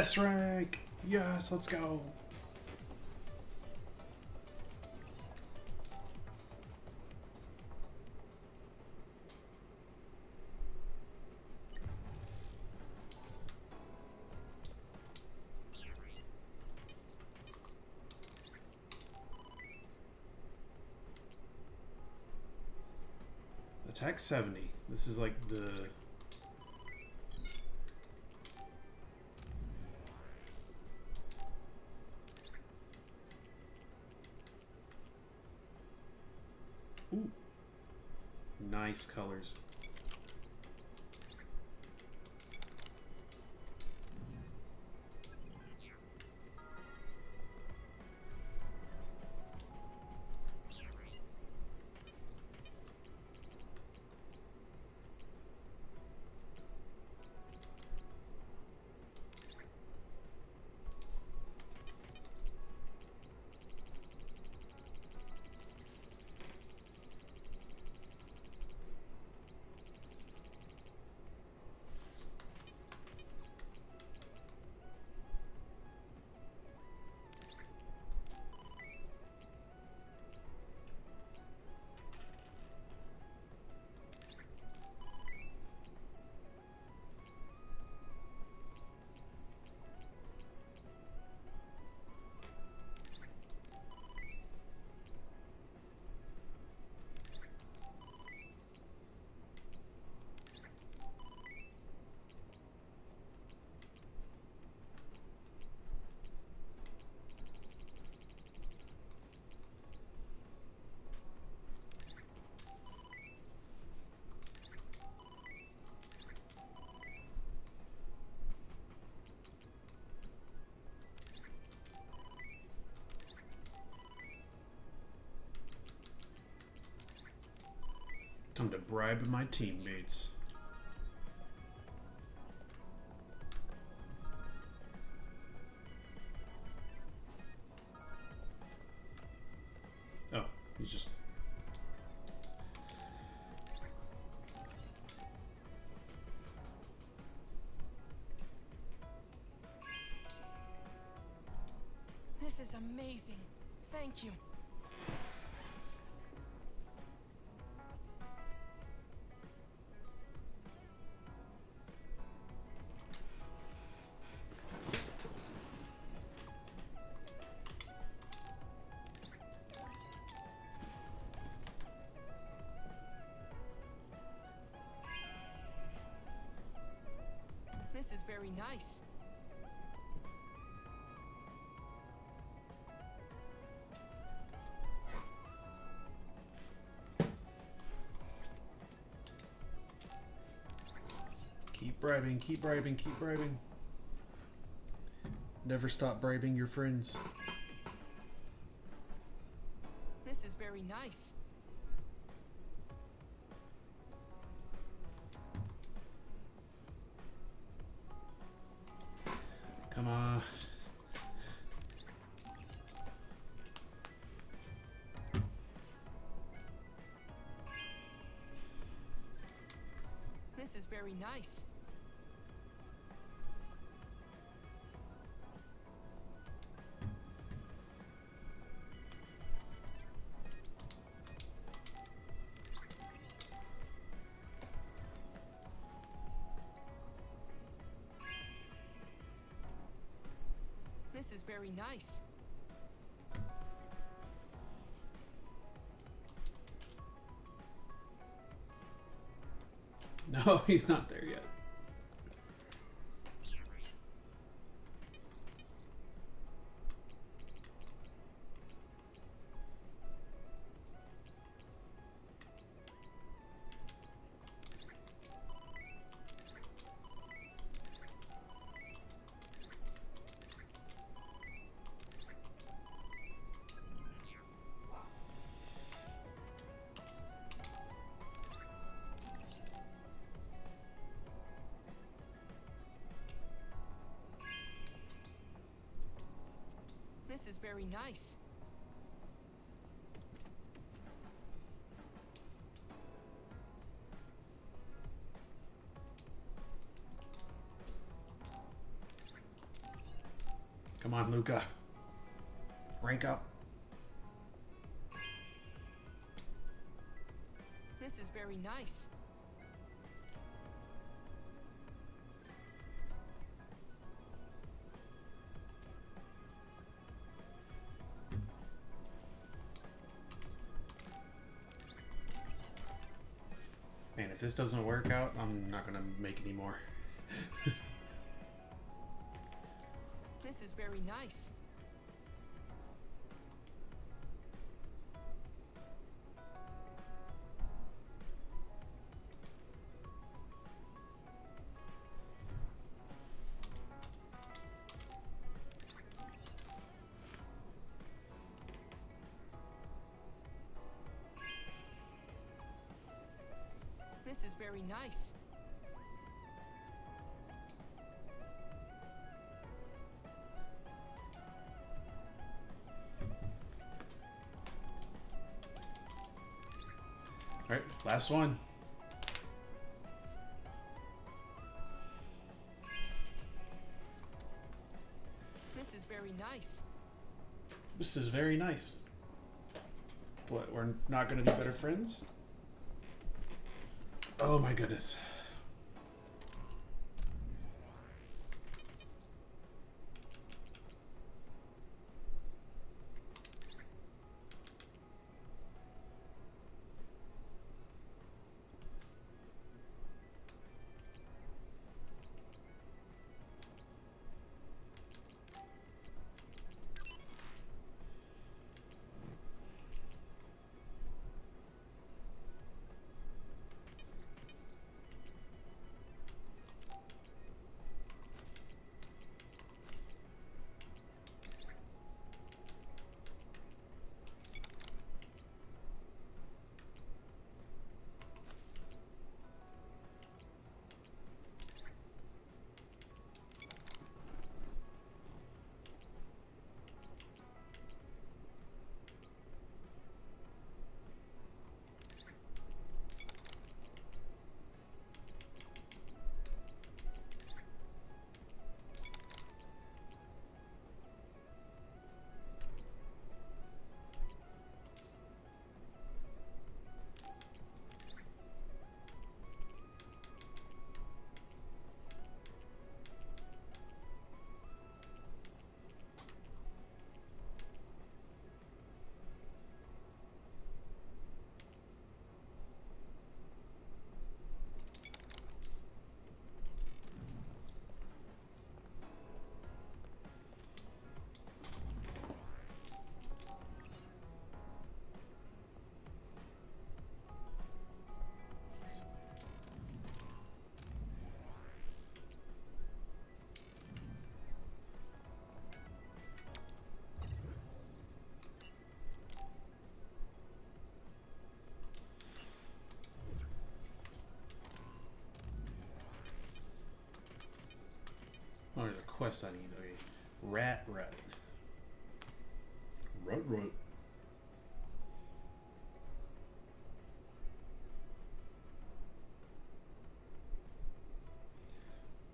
S rank! Yes, let's go! Attack 70. This is like the... Ooh. Nice colors. Time to bribe my teammates. Oh, he's just... This is amazing. Thank you. This is very nice. Keep bribing, keep bribing, keep bribing. Never stop bribing your friends. This is very nice. Come on. This is very nice. This is very nice. No, he's not there yet. This is very nice. Come on, Luca. Rank up. This is very nice. Man, if this doesn't work out, I'm not gonna make any more. This is very nice. This is very nice. Alright, last one. This is very nice. This is very nice. What, we're not gonna be better friends? Oh my goodness. Oh, there's a quest I need. Okay. Rat. Rut.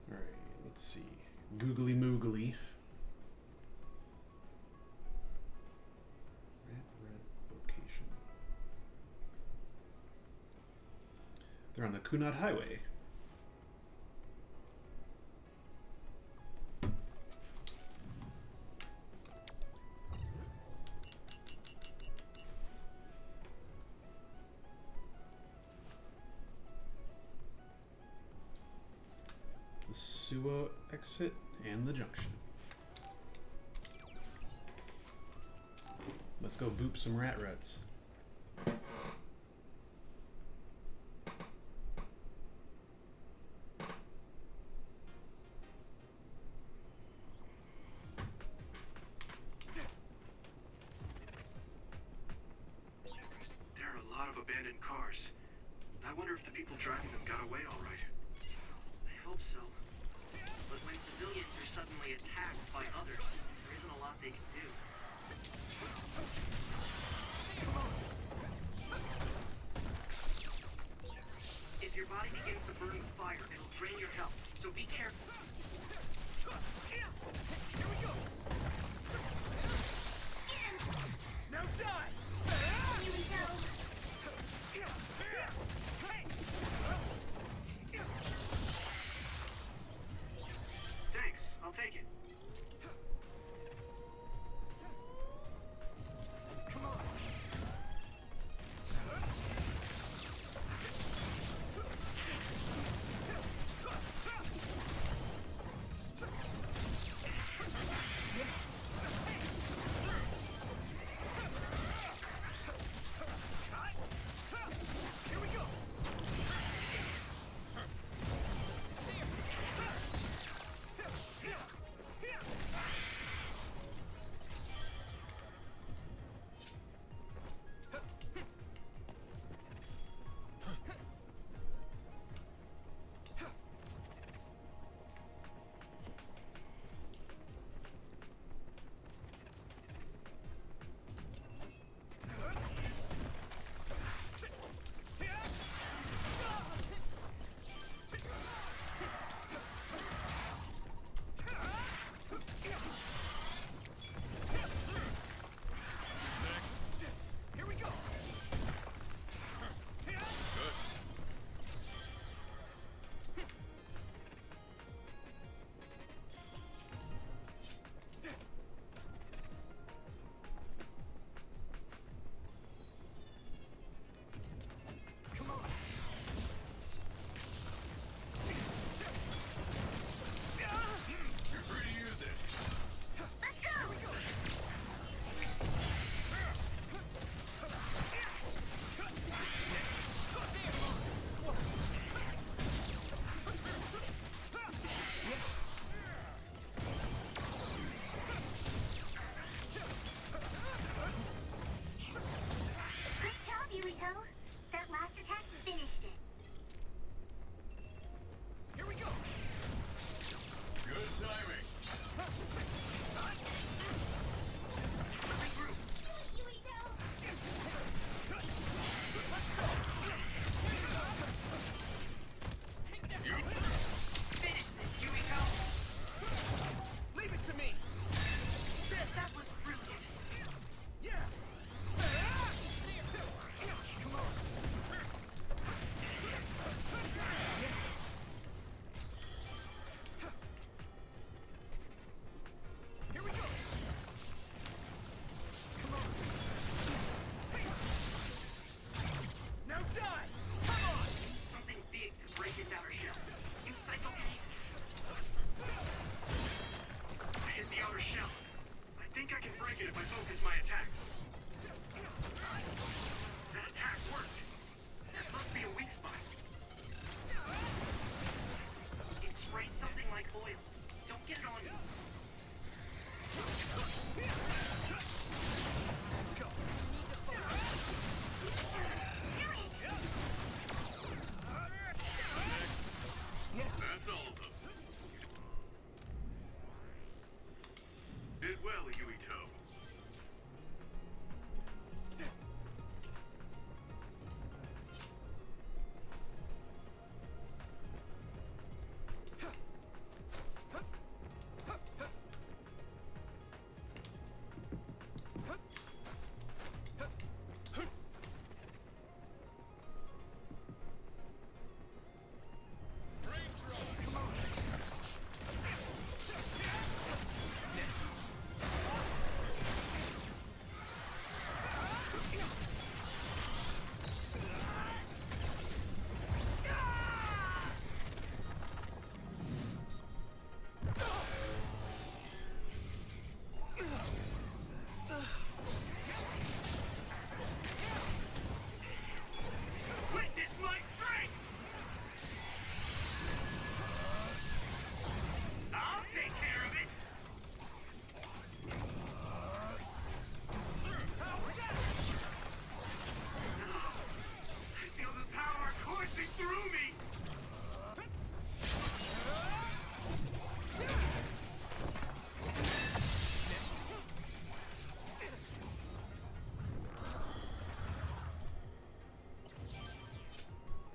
Alright, let's see. Googly moogly. Rat location. They're on the Kunad Highway. Suo exit and the junction. Let's go boop some rat ruts. There are a lot of abandoned cars. I wonder if the people driving them got away all right. I hope so. But when civilians are suddenly attacked by others, there isn't a lot they can do. If your body begins to burn with fire, it'll drain your health, so be careful. Here we go!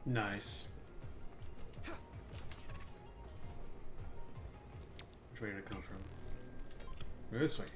Nice. Which way did it come from? This way.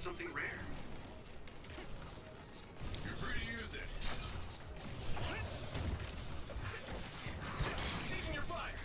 Something rare. You're free to use it. Taking your fire.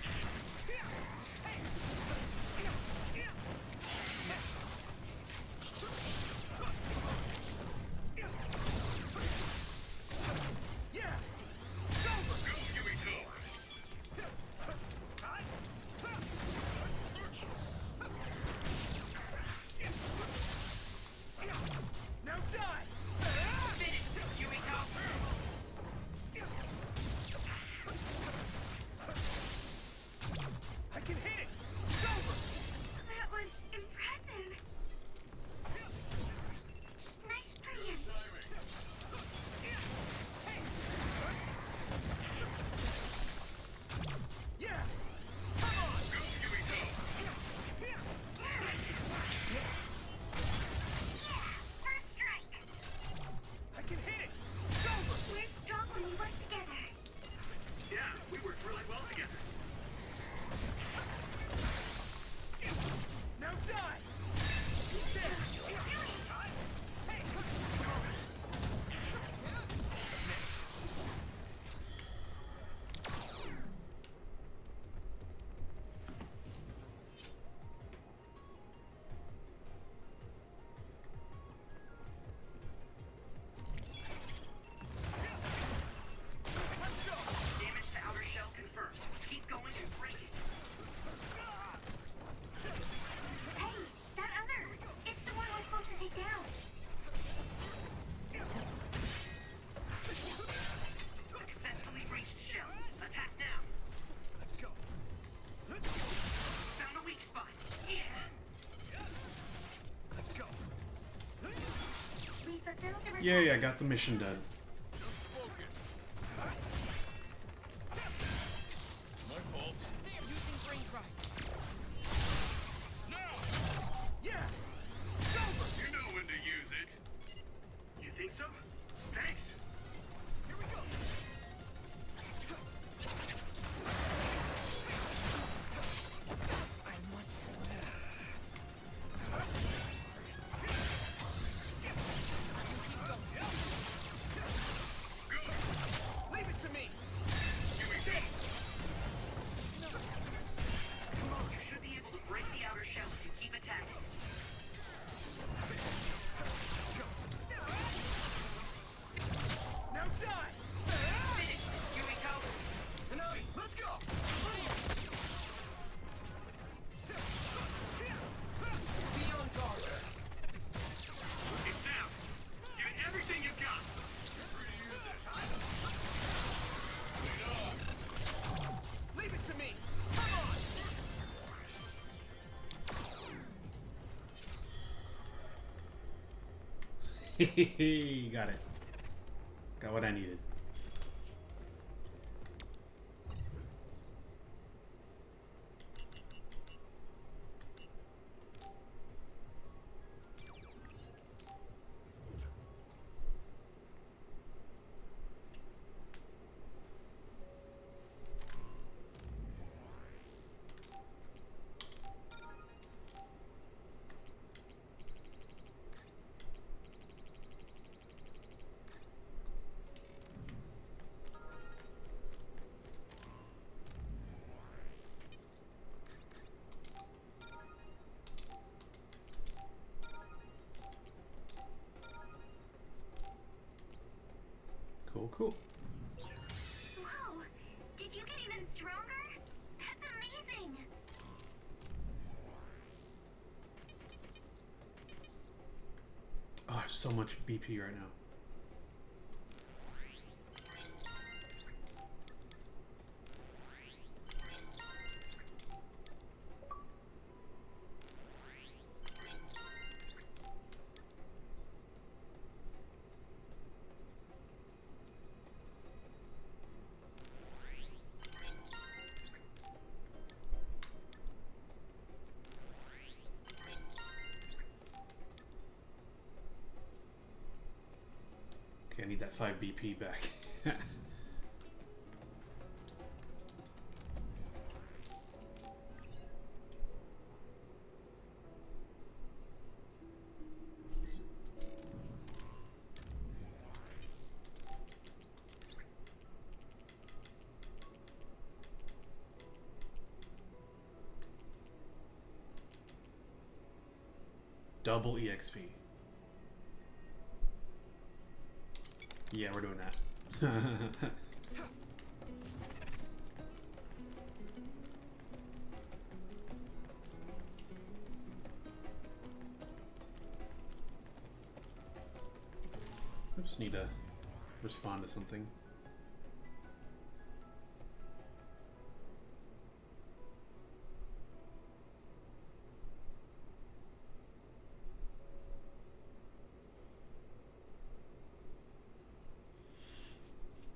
That was impressive. Nice brilliant. First strike. I can hit it! We're strong when we work together. Yeah, we worked really well together. Now die! Damage to outer shell confirmed. Keep going and break it. Hey, that other. It's the one we're supposed to take down. Successfully breached shell. Attack now. Let's go. Found a weak spot. Yeah. Let's go. We fulfilled the Yay, I got the mission done. Just focus. My fault. Sam using brain drive. Yeah! You know when to use it. You think so? Thanks. Here we go! I must. Leave it to me! You should be able to break the outer shell if you keep attacking. Now die! Finish, Yumiko. Hanabi, let's go! Be on guard. It's down. Give it everything you've got. Free to use it. Leave it to me! Come on! Got it. Got what I needed. Cool, cool. Whoa! Did you get even stronger? That's amazing! Oh, I have so much BP right now. Okay, I need that 5 BP back. Double EXP. Yeah, we're doing that. I just need to respond to something.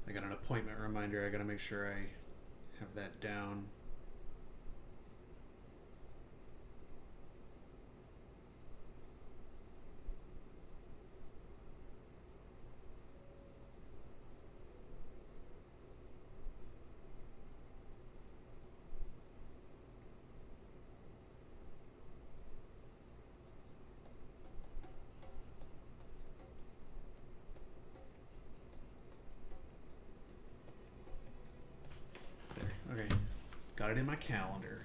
I got an appointment reminder. I gotta make sure I have that down. Okay, got it in my calendar.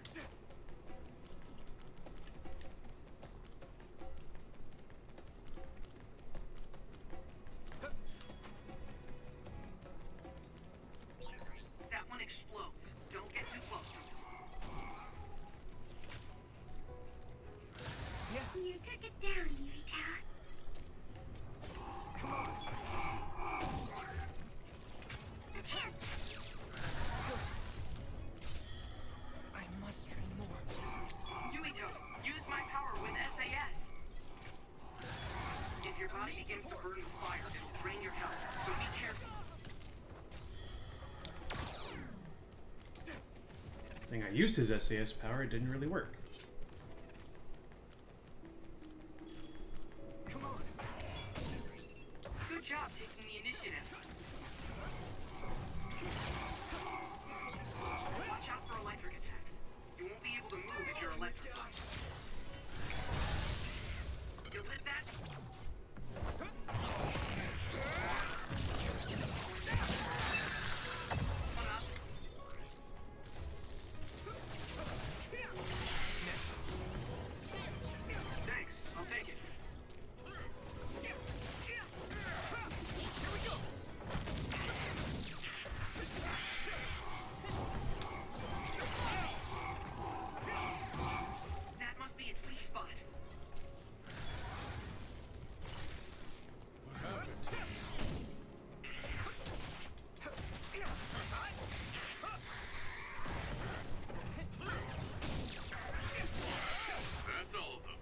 That one explodes. Don't get too close. You took it down, Yuita. I must train more. Yumito, use my power with SAS. If your body begins to burn with fire, it'll drain your health, so be careful. I think I used his SAS power, it didn't really work. Good job taking the initiative. Watch out for electric attacks. You won't be able to move if you're electrified. You lit that? One up. Thanks, I'll take it. That must be its weak spot. That's all of them.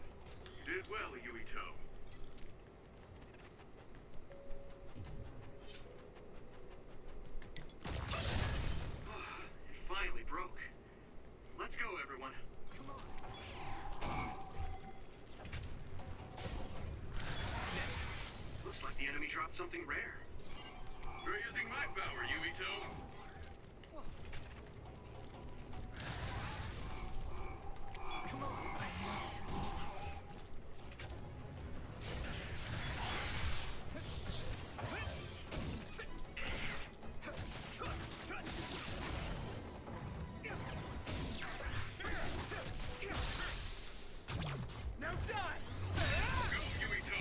Did well, Yuito. It finally broke. Let's go, everyone. Looks like the enemy dropped something rare. We're using my power, Yuito. Now die! Go, Yuito.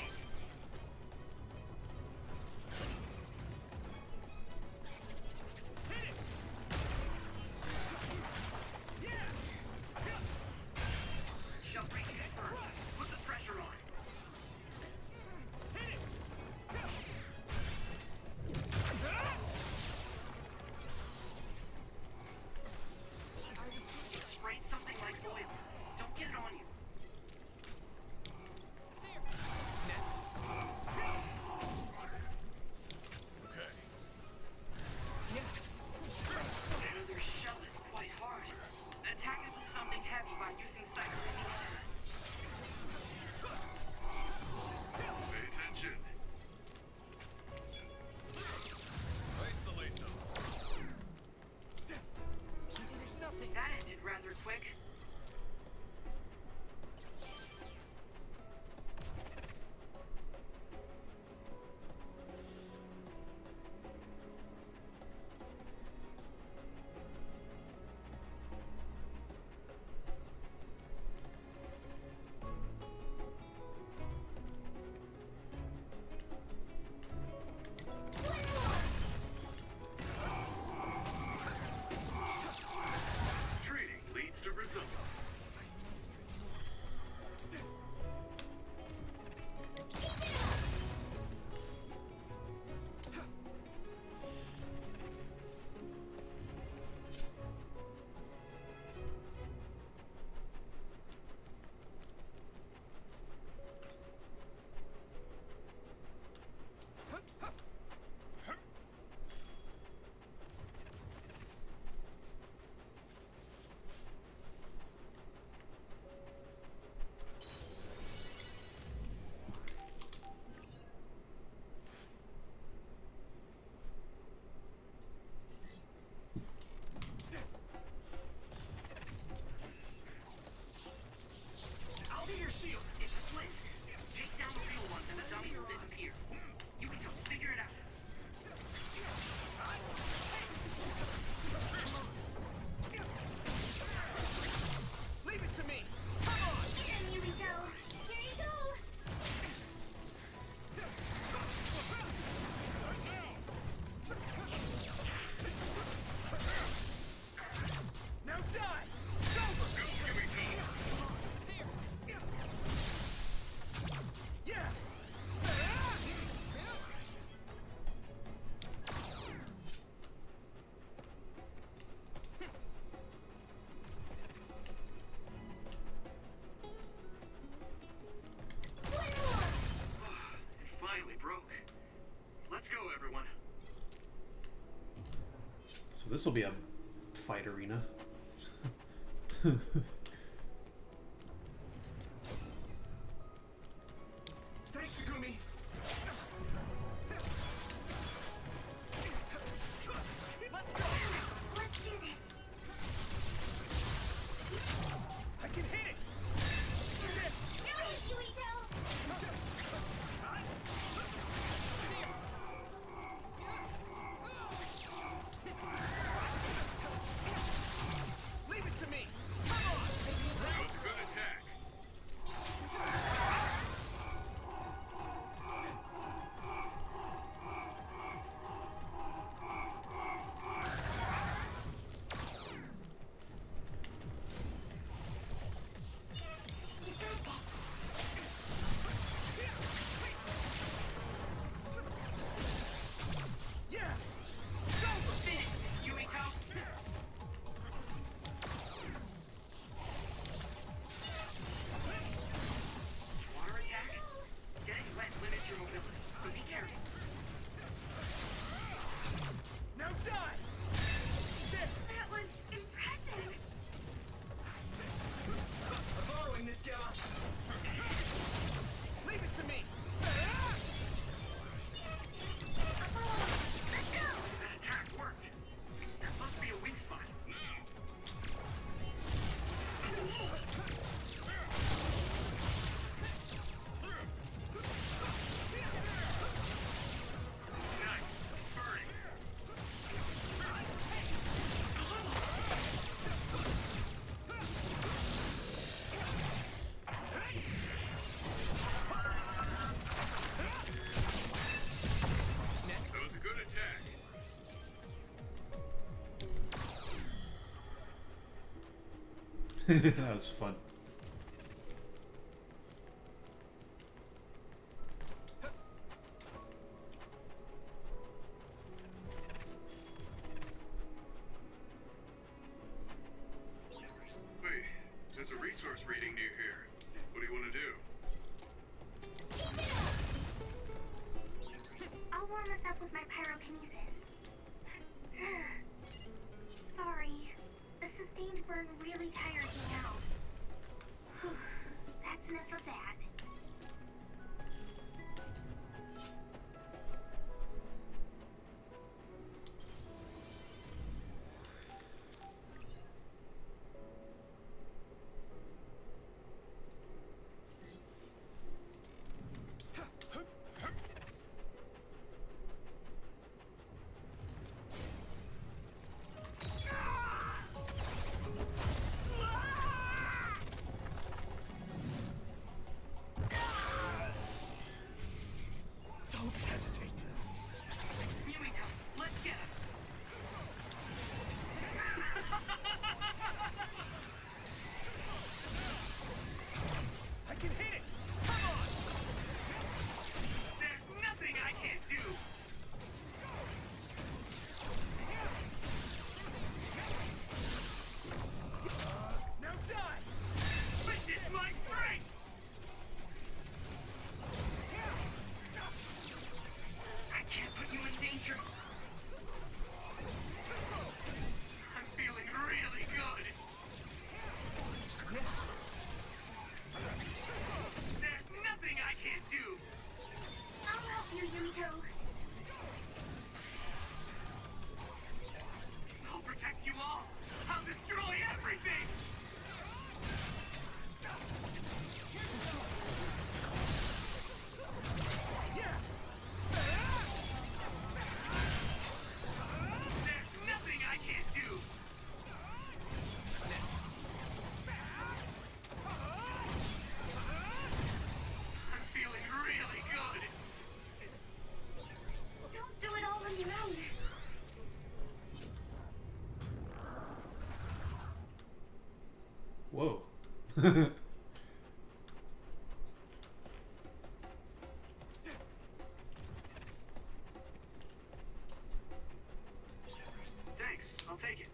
this will be a fight arena. Thanks, Takumi. Let's do this. I can hit it. Do it, Yuito! Leave it to me. Come on. That was a good attack. You got this. Yeah. Finish, Yuito! Water attack? Getting wet limits your mobility, so be careful. Now die. That was impressive. I'm borrowing this, Gamma. Leave it to me. Let's go! That attack worked. That must be a weak spot. Nice. Burning. Next. That was a good attack. That was fun. Wait, there's a resource reading near here. What do you want to do? I'll warm us up with my pyrokinesis. Sorry. The sustained burn really tires me out. That's enough of that. Don't hesitate. Yuito, let's get him. I can hit it. Come on. There's nothing I can't do. Now die. Witness my strength. I can't put you in danger. I'm feeling really good. There's nothing I can't do. I'll help you, Yuito. I'll protect you all. I'll destroy everything. Yeah. There's nothing I can't do. I'm feeling really good. Don't do it all on your own. Whoa. Thanks, I'll take it.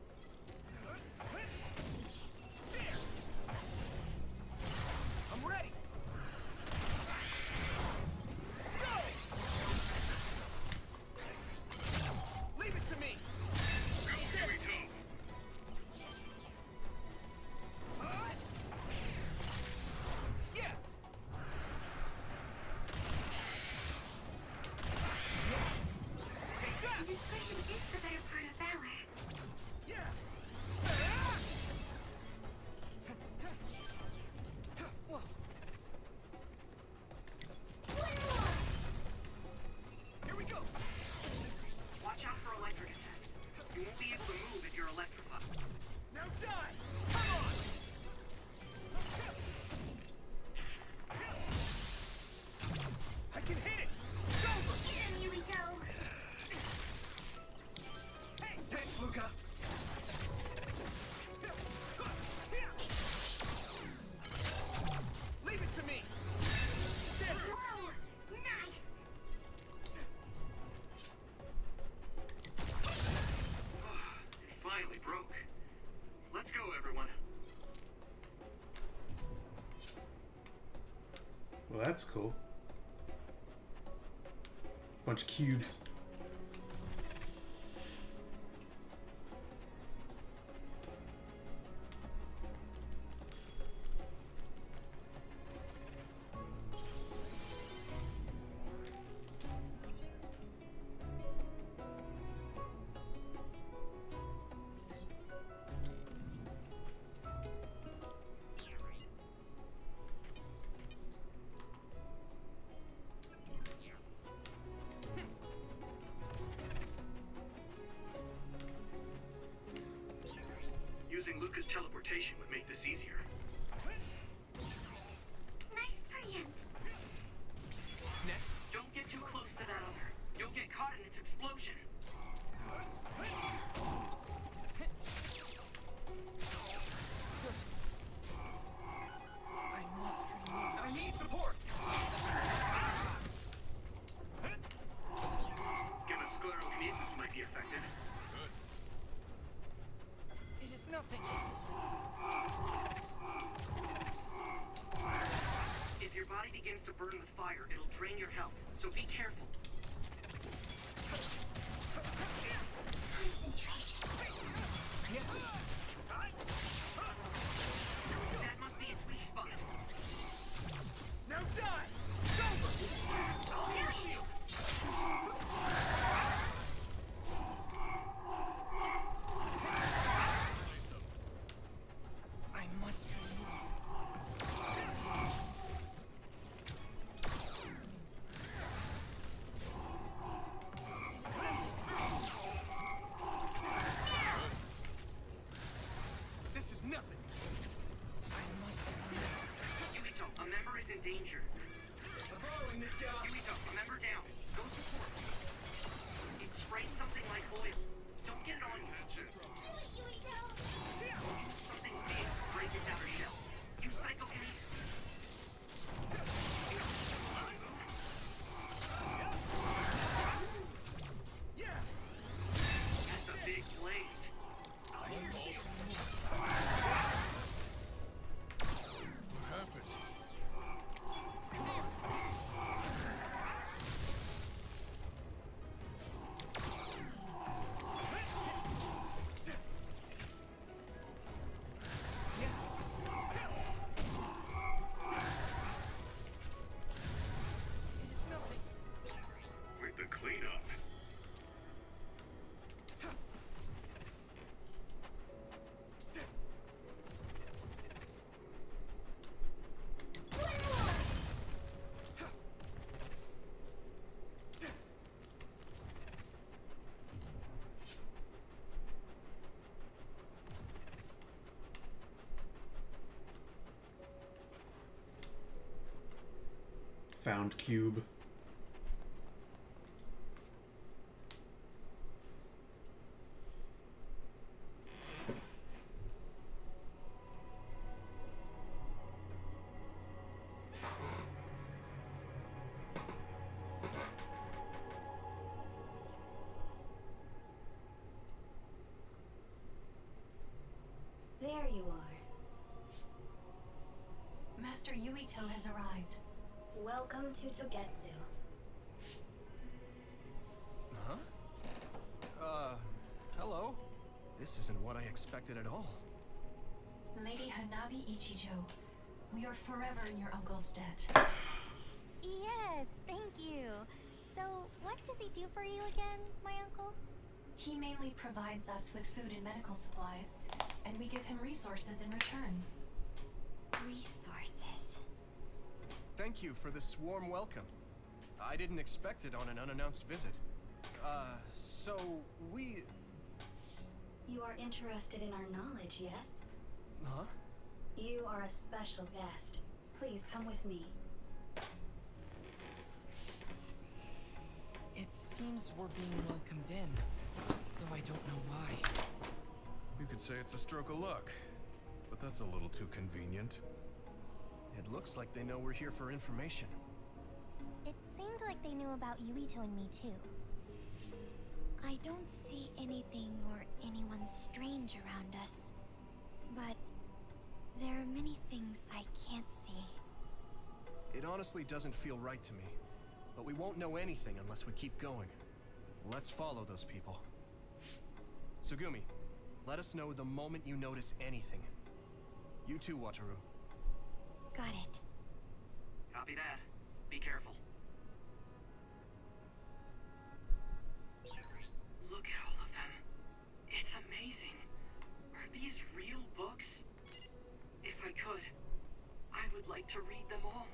I'm ready. Go. Leave it to me. Go, Huey! Well, that's cool. Bunch of cubes. Using Luca's teleportation would make this easier. Nice preempt. Next, don't get too close to that other. You'll get caught in its explosion. I must remove. I need support! Gamma sclerokinesis might be affected. It is nothing. If your body begins to burn with fire, it'll drain your health, so be careful. That must be its weak spot. Now die! It's over! I'll air shield! I must remove. This is nothing. I must remove. Yukito, a member is in danger. I'm borrowing this guy. Yukito, a member down. Go support. It sprayed something like oil. Don't get it on you. Something big will break its outer shell. Use psychokinesis. Yeah! That's a big blaze. I'll air shield. Perfect. It is nothing. With the cleanup. Found cube. There you are. Master Yuito has arrived. Welcome to Togetsu. Huh? Hello? This isn't what I expected at all. Lady Hanabi Ichijo, we are forever in your uncle's debt. Yes, thank you. So, what does he do for you again, my uncle? He mainly provides us with food and medical supplies, and we give him resources in return. Resources. Thank you for this warm welcome. I didn't expect it on an unannounced visit. So we... You are interested in our knowledge, yes? Huh? You are a special guest. Please come with me. It seems we're being welcomed in, though I don't know why. You could say it's a stroke of luck, but that's a little too convenient. It looks like they know we're here for information. It seemed like they knew about Yuito and me too. I don't see anything or anyone strange around us, but there are many things I can't see. It honestly doesn't feel right to me. But we won't know anything unless we keep going. Let's follow those people. Tsugumi, let us know the moment you notice anything. You too, Wataru. Got it. Copy that. Be careful. Look at all of them. It's amazing. Are these real books? If I could, I would like to read them all.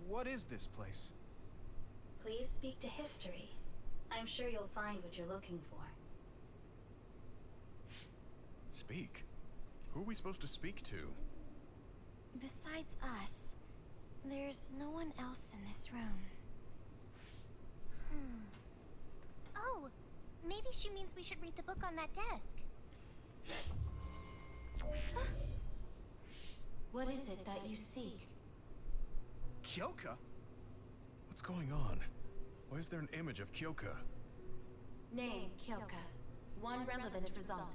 What is this place? Please speak to history. I'm sure you'll find what you're looking for. Speak? Who are we supposed to speak to? Besides us, there's no one else in this room. Oh, maybe she means we should read the book on that desk. What is it that you seek? Kyoka? What's going on? Why is there an image of Kyoka? Name, Kyoka. One relevant result.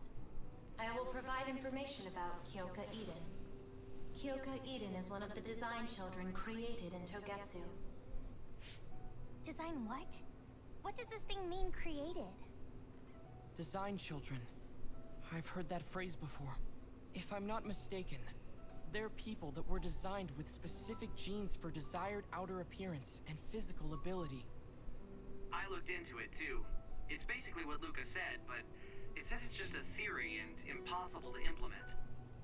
I will provide information about Kyoka Eden. Kyoka Eden is one of the design children created in Togetsu. Design what? What does this thing mean, created? Design children. I've heard that phrase before. If I'm not mistaken, they're people that were designed with specific genes for desired outer appearance and physical ability. I looked into it too. It's basically what Luca said, but it says it's just a theory and impossible to implement.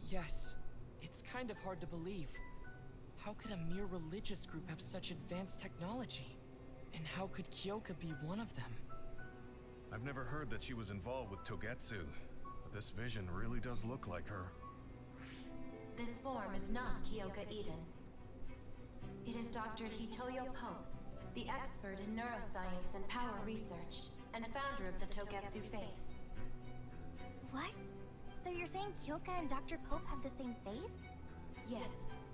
Yes, it's kind of hard to believe. How could a mere religious group have such advanced technology? And how could Kyoka be one of them? I've never heard that she was involved with Togetsu, but this vision really does look like her. This form is not Kyoka Eden. It is Dr. Hitoyo Pope, the expert in neuroscience and power research, and founder of the Togetsu faith. What? So you're saying Kyoka and Dr. Pope have the same face? Yes,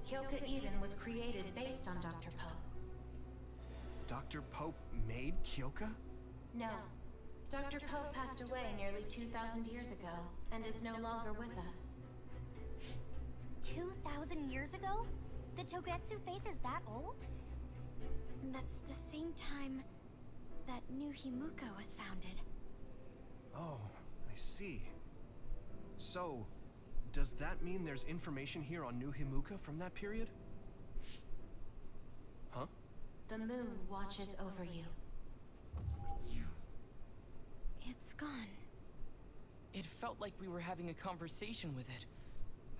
Kyoka Eden was created based on Dr. Pope. Dr. Pope made Kyoka? No. Dr. Pope passed away nearly 2,000 years ago, and is no longer with us. 2,000 years ago? The Togetsu faith is that old? That's the same time that New Himuka was founded. Oh, I see. So, does that mean there's information here on New Himuka from that period? Huh? The moon watches over you. It's gone. It felt like we were having a conversation with it.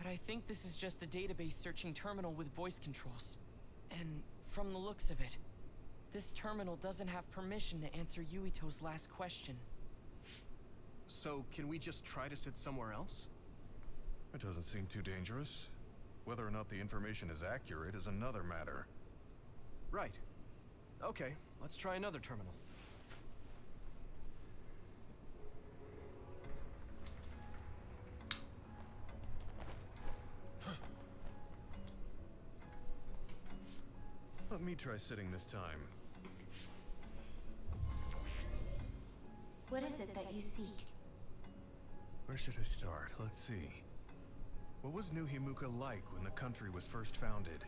But I think this is just a database searching terminal with voice controls. And from the looks of it, this terminal doesn't have permission to answer Yuito's last question. So, can we just try to sit somewhere else? It doesn't seem too dangerous. Whether or not the information is accurate is another matter. Right. Okay, let's try another terminal. Let me try sitting this time. What is it that you seek? Where should I start? Let's see. What was New Himuka like when the country was first founded?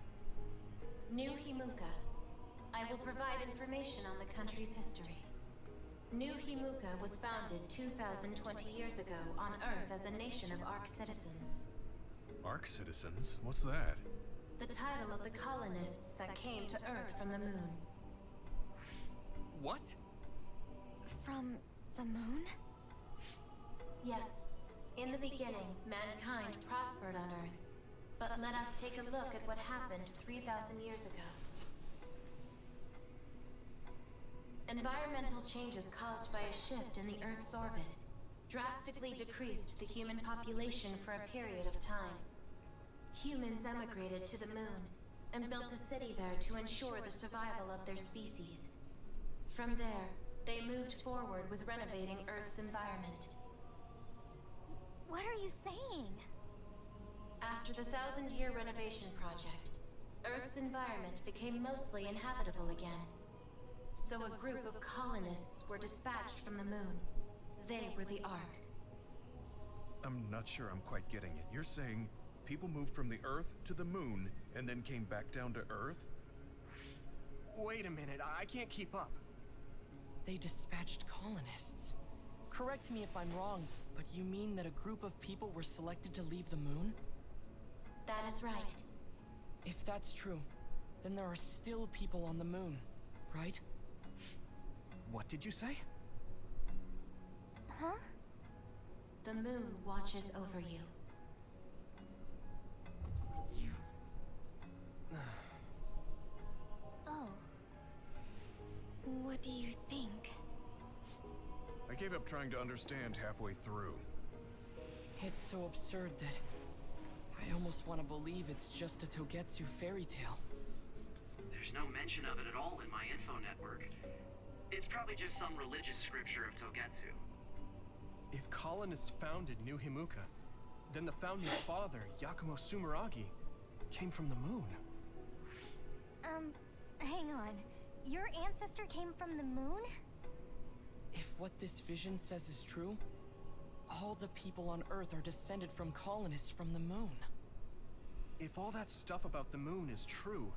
New Himuka. I will provide information on the country's history. New Himuka was founded 2,020 years ago on Earth as a nation of Ark citizens. Ark citizens? What's that? The title of the colonists that came to Earth from the moon. What? From the moon? Yes. In the beginning, mankind prospered on Earth. But let us take a look at what happened 3,000 years ago. Environmental changes caused by a shift in the Earth's orbit drastically decreased the human population for a period of time. Humans emigrated to the moon and built a city there to ensure the survival of their species. From there, they moved forward with renovating Earth's environment. What are you saying? After the 1,000-year renovation project, Earth's environment became mostly inhabitable again. So a group of colonists were dispatched from the moon. They were the Ark. I'm not sure I'm quite getting it. You're saying people moved from the Earth to the moon and then came back down to Earth? Wait a minute, I can't keep up. They dispatched colonists. Correct me if I'm wrong, but you mean that a group of people were selected to leave the moon? That is right. If that's true, then there are still people on the moon, right? What did you say? Huh? The moon watches over you. Oh. What do you think? I gave up trying to understand halfway through. It's so absurd that I almost want to believe it's just a Togetsu fairy tale. There's no mention of it at all in my info network. It's probably just some religious scripture of Togetsu. If colonists founded New Himuka, then the founding father, Yakumo Sumeragi, came from the moon. Hang on. Your ancestor came from the moon? If what this vision says is true, all the people on Earth are descended from colonists from the moon. If all that stuff about the moon is true,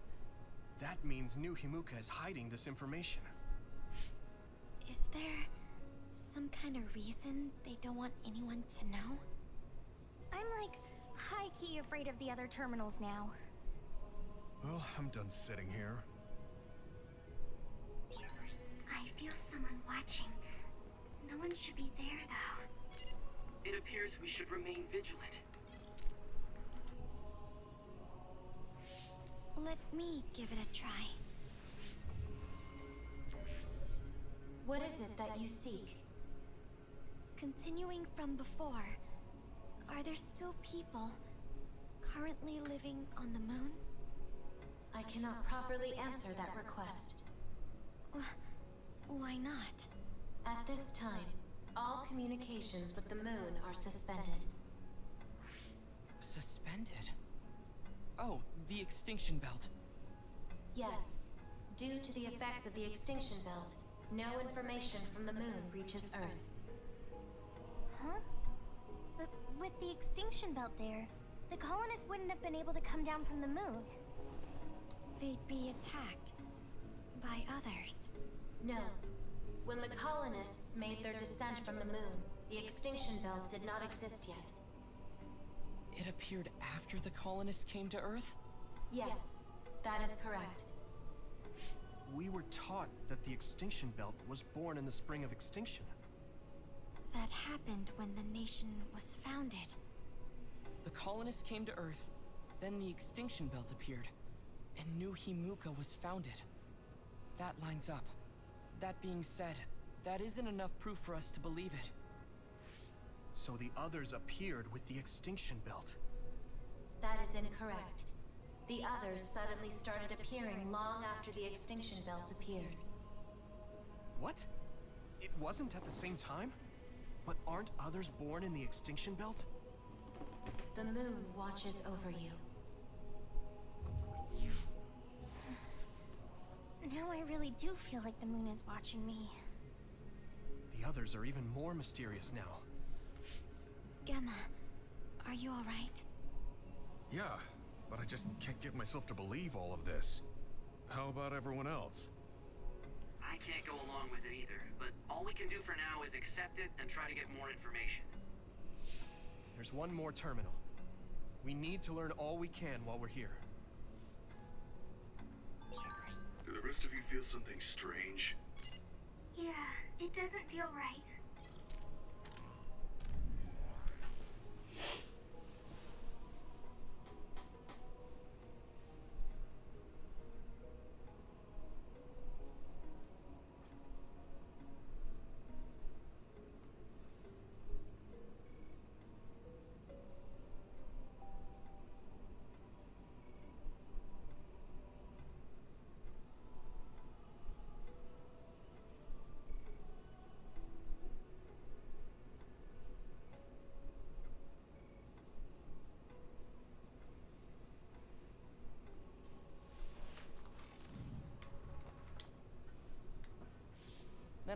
that means New Himuka is hiding this information. Is there some kind of reason they don't want anyone to know? I'm like high-key afraid of the other terminals now. Well, I'm done sitting here. I feel someone watching. No one should be there, though. It appears we should remain vigilant. Let me give it a try. What is it that you seek? Continuing from before, are there still people currently living on the moon? I cannot properly answer that request. Why not? At this time, all communications with the moon are suspended. Suspended? Oh, the extinction belt. Yes. Due to the effects of the extinction belt, no information from the moon reaches Earth. Huh? But with the extinction belt there, the colonists wouldn't have been able to come down from the moon. They'd be attacked by others. No. When the colonists made their descent from the moon, the extinction belt did not exist yet. It appeared after the colonists came to Earth? Yes, that is correct. We were taught that the extinction belt was born in the spring of extinction. That happened when the nation was founded. The colonists came to Earth, then the extinction belt appeared, and New Himuka was founded. That lines up. That being said, that isn't enough proof for us to believe it. So the others appeared with the extinction belt. That is incorrect. The others suddenly started appearing long after the extinction belt appeared. What? It wasn't at the same time? But aren't others born in the extinction belt? The moon watches over you. Now I really do feel like the moon is watching me. The others are even more mysterious now. Gemma, are you alright? Yeah, but I just can't get myself to believe all of this. How about everyone else? I can't go along with it either, but all we can do for now is accept it and try to get more information. There's one more terminal. We need to learn all we can while we're here. Do the rest of you feel something strange? Yeah, it doesn't feel right.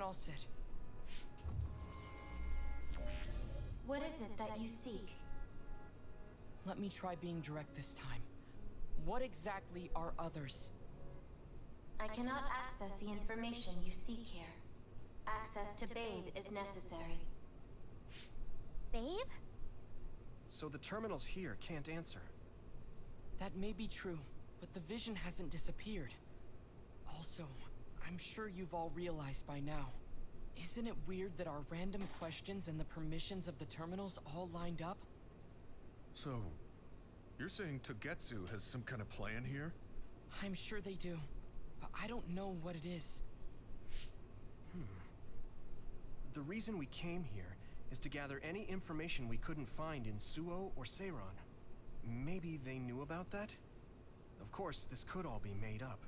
all set. What is it that you seek? Let me try being direct this time. What exactly are others? I cannot access the information you seek here. Access to Babe is necessary. Babe? So the terminals here can't answer. That may be true, but the vision hasn't disappeared. Also, I'm sure you've all realized by now. Isn't it weird that our random questions and the permissions of the terminals all lined up? So, you're saying Togetsu has some kind of plan here? I'm sure they do, but I don't know what it is. The reason we came here is to gather any information we couldn't find in Suo or Seiran. Maybe they knew about that? Of course, this could all be made up.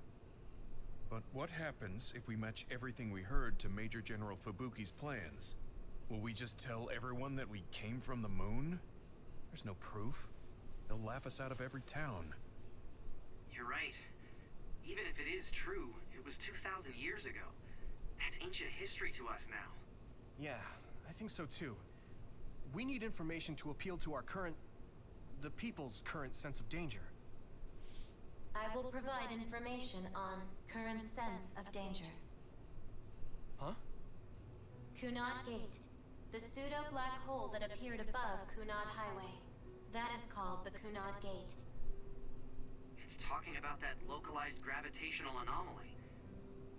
But what happens if we match everything we heard to Major General Fubuki's plans? Will we just tell everyone that we came from the moon? There's no proof. They'll laugh us out of every town. You're right. Even if it is true, it was 2,000 years ago. That's ancient history to us now. Yeah, I think so too. We need information to appeal to our the people's current sense of danger. I will provide information on current sense of danger. Huh? Kunad Gate. The pseudo-black hole that appeared above Kunad Highway. That is called the Kunad Gate. It's talking about that localized gravitational anomaly.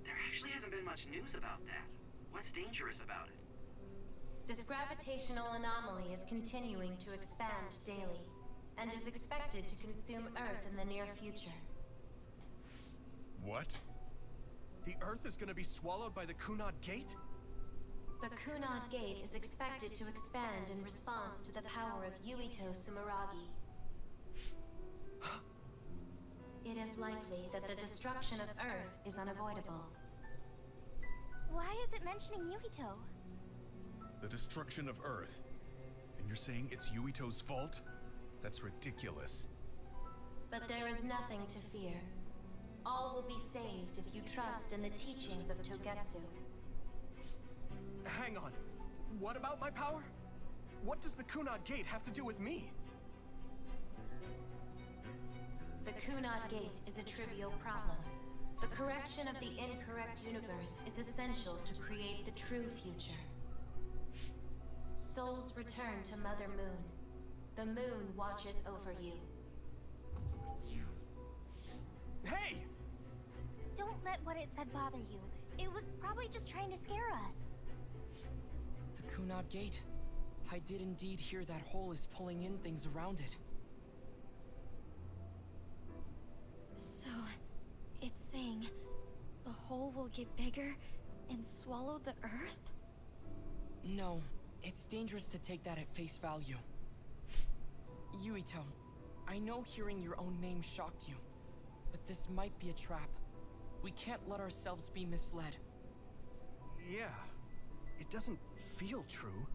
There actually hasn't been much news about that. What's dangerous about it? This gravitational anomaly is continuing to expand daily, and is expected to consume Earth in the near future. What? The Earth is gonna be swallowed by the Kunad Gate? The Kunad Gate is expected to expand in response to the power of Yuito Sumeragi. It is likely that the destruction of Earth is unavoidable. Why is it mentioning Yuito? The destruction of Earth. And you're saying it's Yuito's fault? That's ridiculous. But there is nothing to fear. All will be saved if you trust in the teachings of Togetsu. Hang on. What about my power? What does the Kunad Gate have to do with me? The Kunad Gate is a trivial problem. The correction of the incorrect universe is essential to create the true future. Souls return to Mother Moon. The moon watches over you. Hey! Don't let what it said bother you. It was probably just trying to scare us. The Kunad Gate. I did indeed hear that hole is pulling in things around it. So, it's saying the hole will get bigger and swallow the Earth? No, it's dangerous to take that at face value. Yuito, I know hearing your own name shocked you, but this might be a trap. We can't let ourselves be misled. Yeah, it doesn't feel true.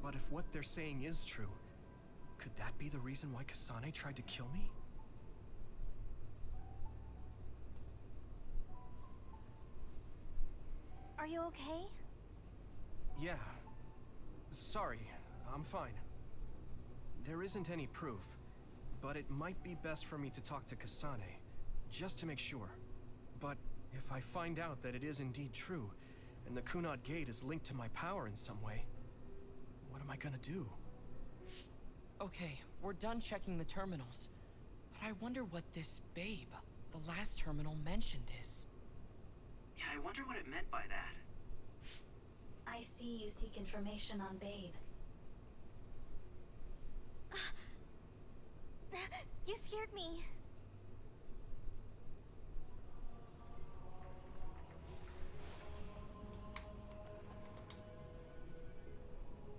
But if what they're saying is true, could that be the reason why Kasane tried to kill me? Are you okay? Yeah. Sorry, I'm fine. There isn't any proof, but it might be best for me to talk to Kasane, just to make sure. But if I find out that it is indeed true, and the Kunad Gate is linked to my power in some way, what am I gonna do? Okay, we're done checking the terminals. But I wonder what this Babe, the last terminal mentioned, is. Yeah, I wonder what it meant by that. I see you seek information on Babe. You scared me.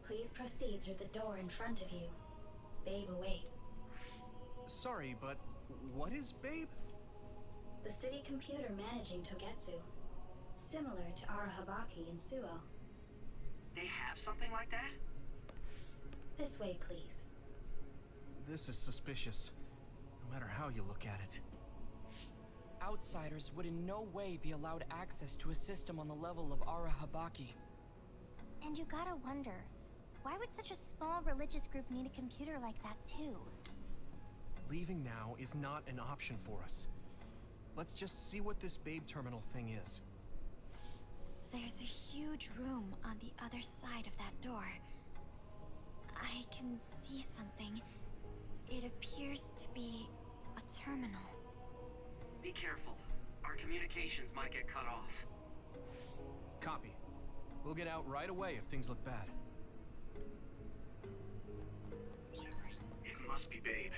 Please proceed through the door in front of you. Babe await. Sorry, but what is Babe? The city computer managing Togetsu. Similar to Arahabaki in Suo. They have something like that? This way, please. This is suspicious, no matter how you look at it. outsiders would in no way be allowed access to a system on the level of Arahabaki. And you gotta wonder, why would such a small religious group need a computer like that too? Leaving now is not an option for us. Let's just see what this Babe terminal thing is. There's a huge room on the other side of that door. I can see something. It appears to be a terminal. Be careful. Our communications might get cut off. Copy. We'll get out right away if things look bad. It must be Babe.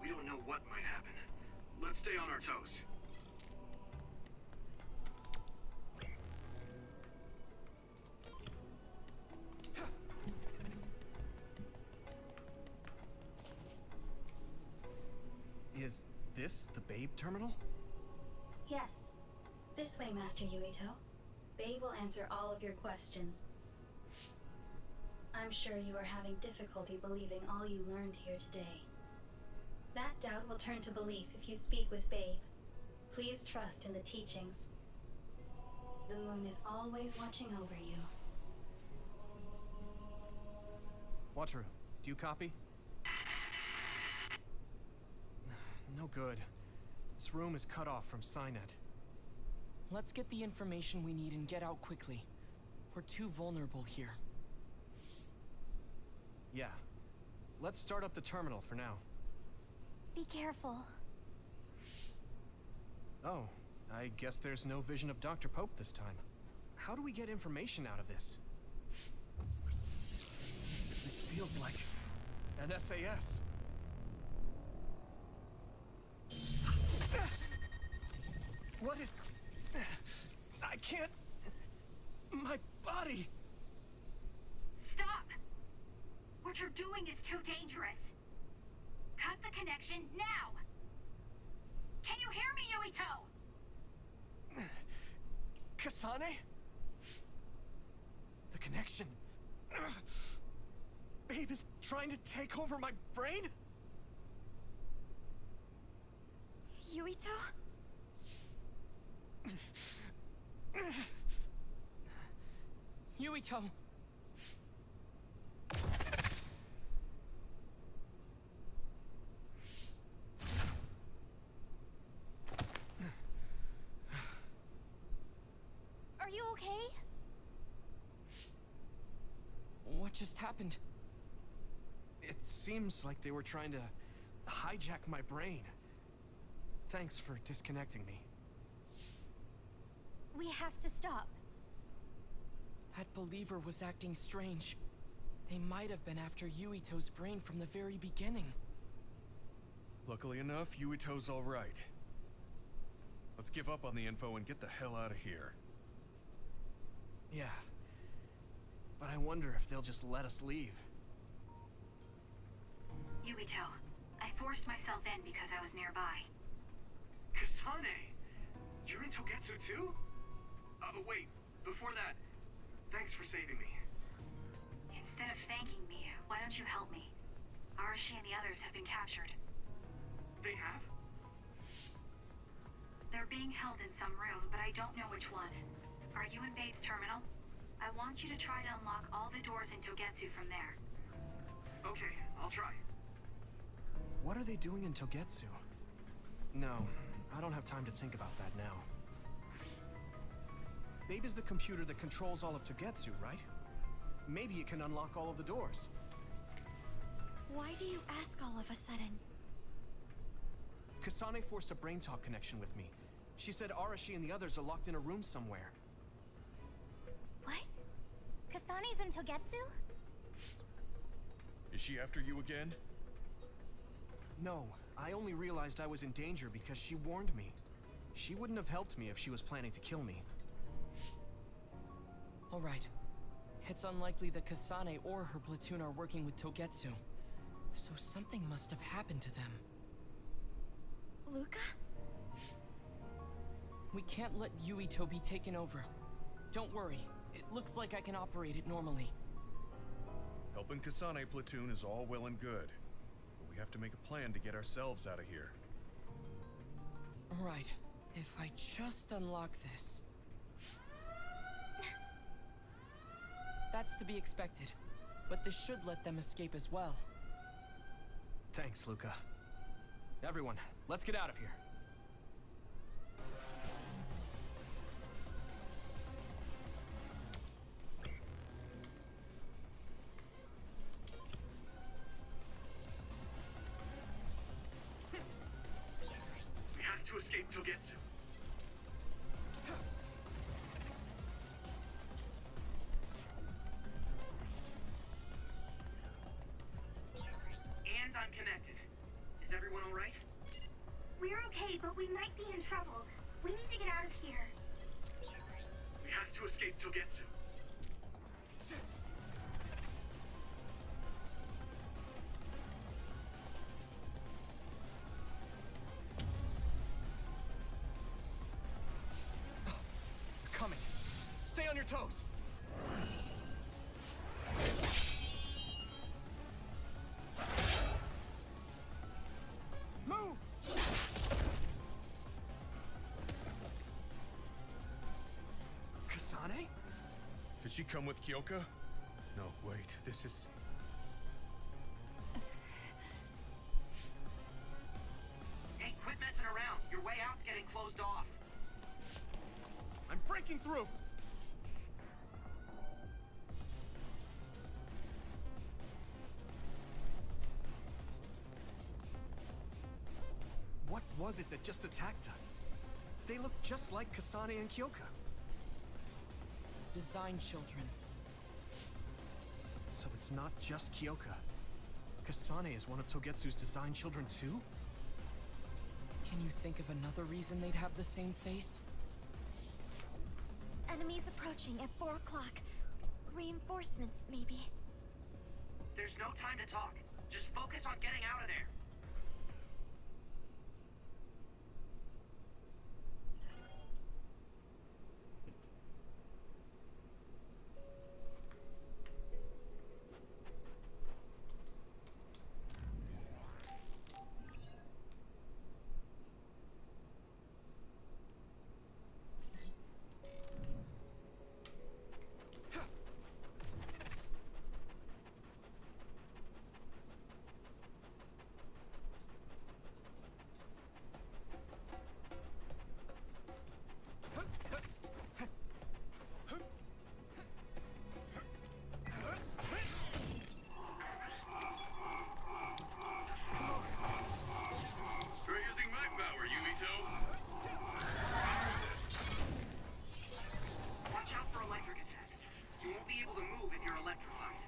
We don't know what might happen. Let's stay on our toes. Is this the Babe terminal? Yes. This way, Master Yuito. Babe will answer all of your questions. I'm sure you are having difficulty believing all you learned here today. That doubt will turn to belief if you speak with Babe. Please trust in the teachings. The moon is always watching over you. Wataru, do you copy? No good. This room is cut off from Cynet. Let's get the information we need and get out quickly. We're too vulnerable here. Yeah. Let's start up the terminal for now. Be careful. Oh, I guess there's no vision of Dr. Pope this time. How do we get information out of this? This feels like an SAS. What is... I can't... My body... Stop! What you're doing is too dangerous. Cut the connection now! Can you hear me, Yuito? Kasane? The connection... Babe is trying to take over my brain? Yuito? Yuito! Are you okay? What just happened? It seems like they were trying to hijack my brain. Thanks for disconnecting me. We have to stop. That believer was acting strange. They might have been after Yuito's brain from the very beginning. Luckily enough, Yuito's all right. Let's give up on the info and get the hell out of here. Yeah. But I wonder if they'll just let us leave. Yuito, I forced myself in because I was nearby. Kasane! You're in Togetsu too? Wait, before that, thanks for saving me. Instead of thanking me, why don't you help me? Arashi and the others have been captured. They have? They're being held in some room, but I don't know which one. Are you in Babe's terminal? I want you to try to unlock all the doors in Togetsu from there. Okay, I'll try. What are they doing in Togetsu? No, I don't have time to think about that now. Babe is the computer that controls all of Togetsu, right? Maybe it can unlock all of the doors. Why do you ask all of a sudden? Kasane forced a brain talk connection with me. She said Arashi and the others are locked in a room somewhere. What? Kasane's in Togetsu? Is she after you again? No, I only realized I was in danger because she warned me. She wouldn't have helped me if she was planning to kill me. All right. It's unlikely that Kasane or her platoon are working with Togetsu. So something must have happened to them. Luca? We can't let Yuito be taken over. Don't worry. It looks like I can operate it normally. Helping Kasane platoon is all well and good. But we have to make a plan to get ourselves out of here. Right. If I just unlock this... That's to be expected. But this should let them escape as well. Thanks, Luca. Everyone, let's get out of here. We have to escape Togetsu. And I'm connected. Is everyone alright? We're okay, but we might be in trouble. We need to get out of here. We have to escape Togetsu. Coming. Stay on your toes. Move! Kasane? Did she come with Kyoka? No, wait, this is... Hey, quit messing around. Your way out's getting closed off. I'm breaking through! What was it that just attacked us? They look just like Kasane and Kyoka. Design children. So it's not just Kyoka. Kasane is one of Togetsu's design children too? Can you think of another reason they'd have the same face? Enemies approaching at 4 o'clock. Reinforcements, maybe. There's no time to talk. Just focus on getting out of there. Try using my power, Yumito. Watch out for electric attacks. You won't be able to move if you're electrified.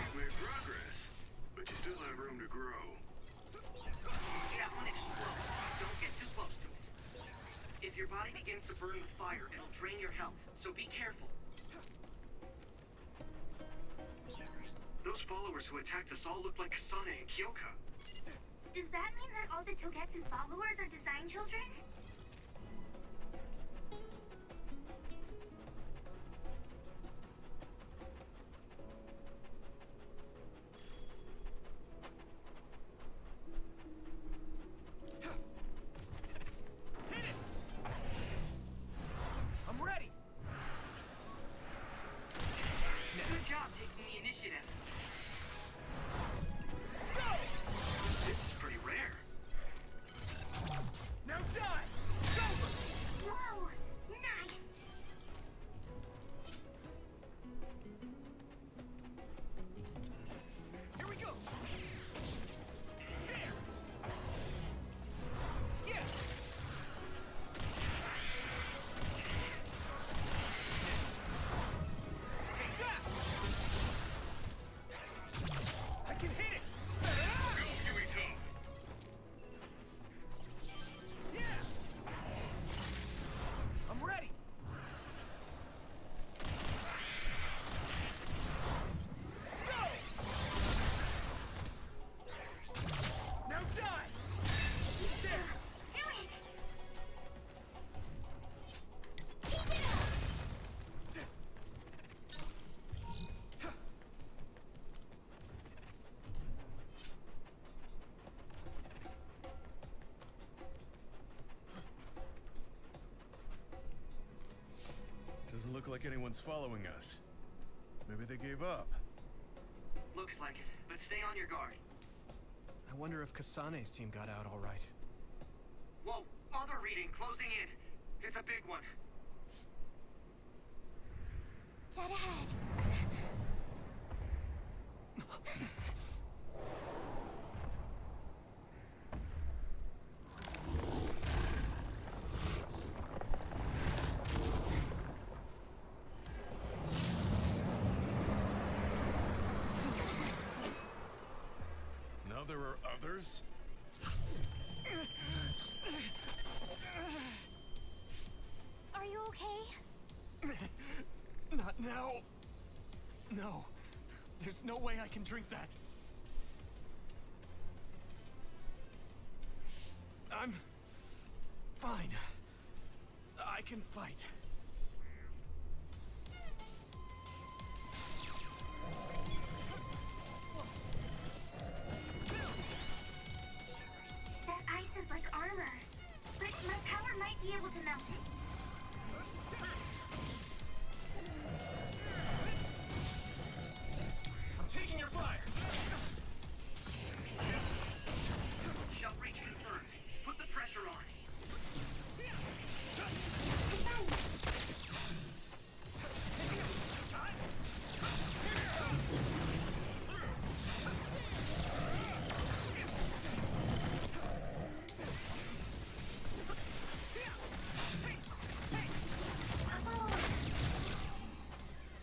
You've made progress, but you still have room to grow. That one explodes. Don't get too close to it. If your body begins to burn with fire, it'll drain your health, so be careful. Those followers who attacked us all look like Kasane and Kyoka. Does that mean that all the Togetsu followers are design children? I'm ready! Good job taking the initiative. Go! This is pretty rare. Now die! look like anyone's following us. Maybe they gave up. Looks like it, but stay on your guard. I wonder if Kasane's team got out all right. Whoa, other reading closing in. It's a big one. Dead ahead. Now there are others? Are you okay? Not now. No. There's no way I can drink that. I'm fine. I can fight. That ice is like armor. But my power might be able to melt it. I'm taking your fire. Shell breach confirmed. Put the pressure on.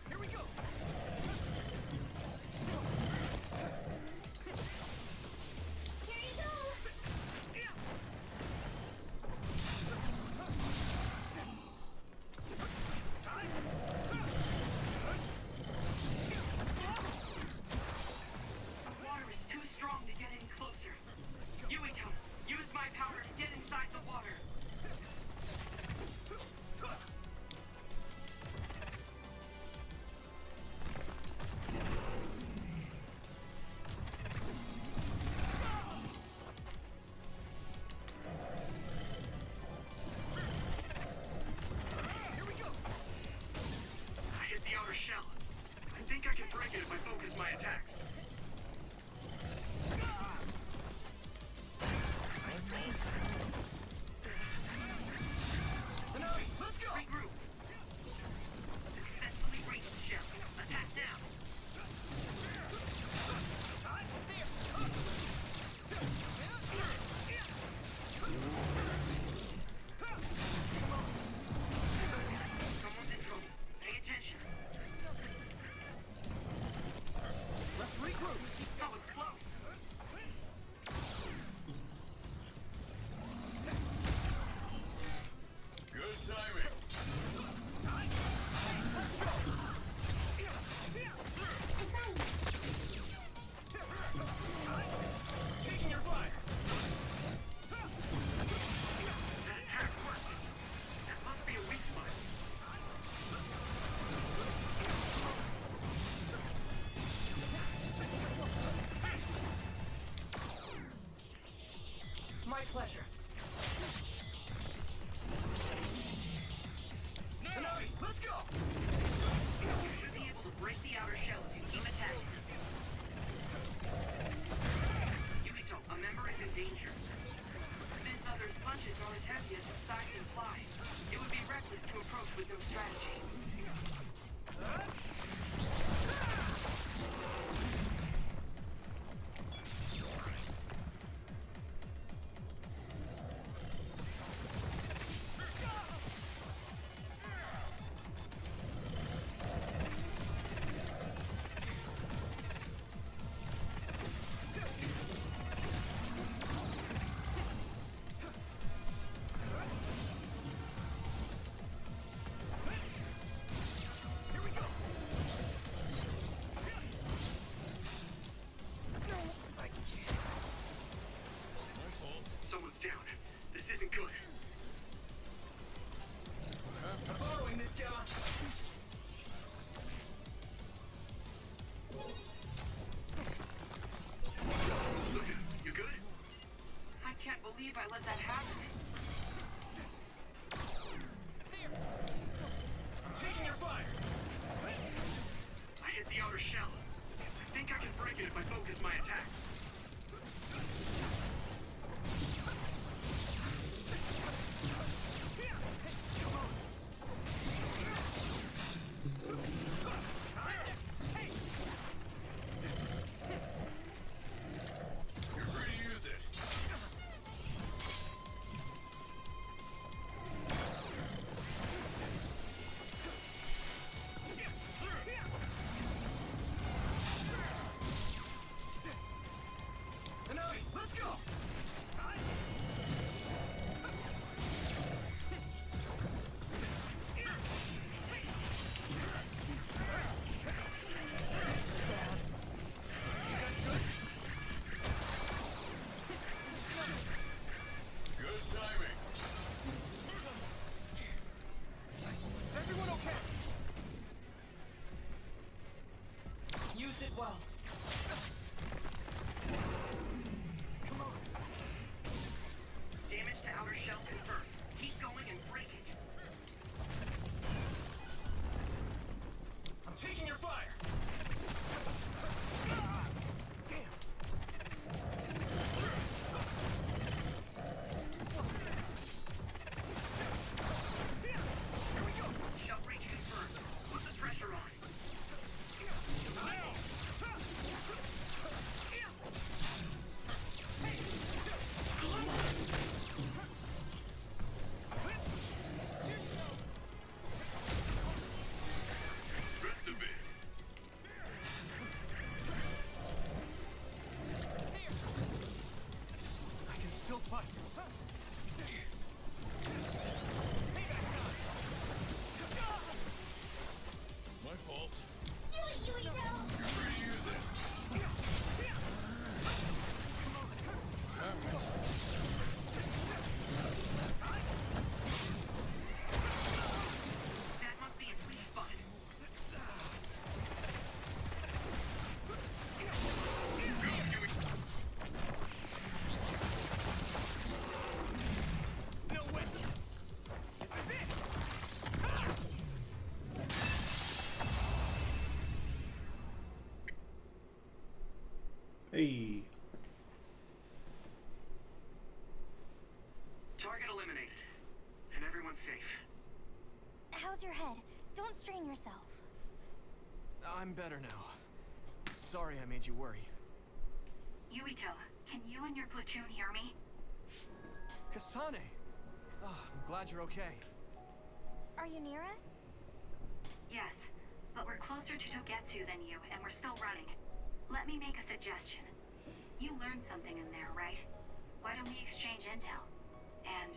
Here we go. Here you go. The water is too strong to get any closer. Yuito, use my power to get inside the water. Here we go. I hit the outer shell. I think I can break it if I focus my attacks. Let's go. Regroup. Successfully breached shell. Attack now. Someone's in trouble. Pay attention. Let's regroup. That was close. Good timing. Taking your fire. That attack worked. That must be a weak spot. My pleasure. Let's go. You should be able to break the outer shell if you keep attacking. Yuito, a member is in danger. This other's punches are as heavy as its size implies. It would be reckless to approach with no strategy. Here we go. Use it well. Come on. Damage to outer shell confirmed. Keep going and break it. I'm taking your fire. Damn. Shell breach confirmed. Put the pressure on. Rest of it. I can still fight. My fault. Do it, Yuito! Free to use it. That must be its weak spot. No way. This is it. Hey. Target eliminated. And everyone's safe. How's your head? Don't strain yourself. I'm better now. Sorry I made you worry. Yuito, can you and your platoon hear me? Kasane! Oh, I'm glad you're okay. Are you near us? Yes, but we're closer to Togetsu than you, and we're still running. Let me make a suggestion. You learned something in there, right? Why don't we exchange intel? And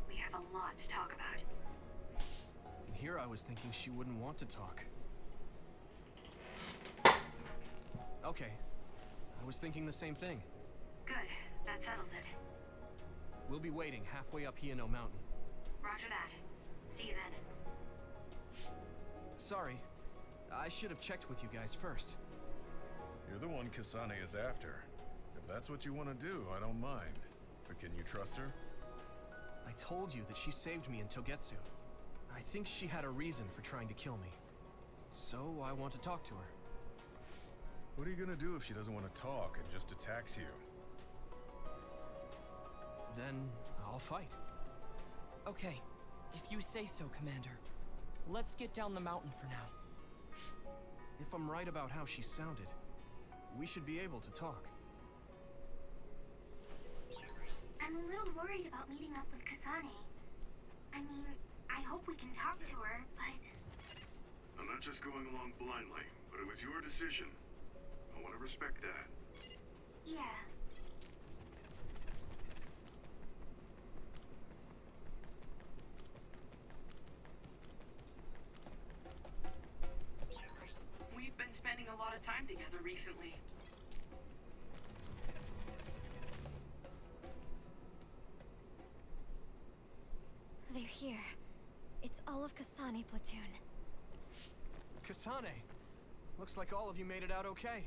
we have a lot to talk about. Here I was thinking she wouldn't want to talk. Okay. I was thinking the same thing. Good, that settles it. We'll be waiting halfway up Hiano Mountain. Roger that. See you then. Sorry. I should have checked with you guys first. You're the one Kasane is after. If that's what you want to do, I don't mind. But can you trust her? I told you that she saved me in Togetsu. I think she had a reason for trying to kill me. So I want to talk to her. What are you gonna do if she doesn't want to talk and just attacks you? Then I'll fight. Okay, if you say so, Commander. Let's get down the mountain for now. If I'm right about how she sounded, we should be able to talk. I'm a little worried about meeting up with Kasane. I mean, I hope we can talk to her, but... I'm not just going along blindly, but it was your decision. I want to respect that. Yeah. We've been spending a lot of time together recently. They're here. It's all of Kasane platoon. Kasane! Looks like all of you made it out okay.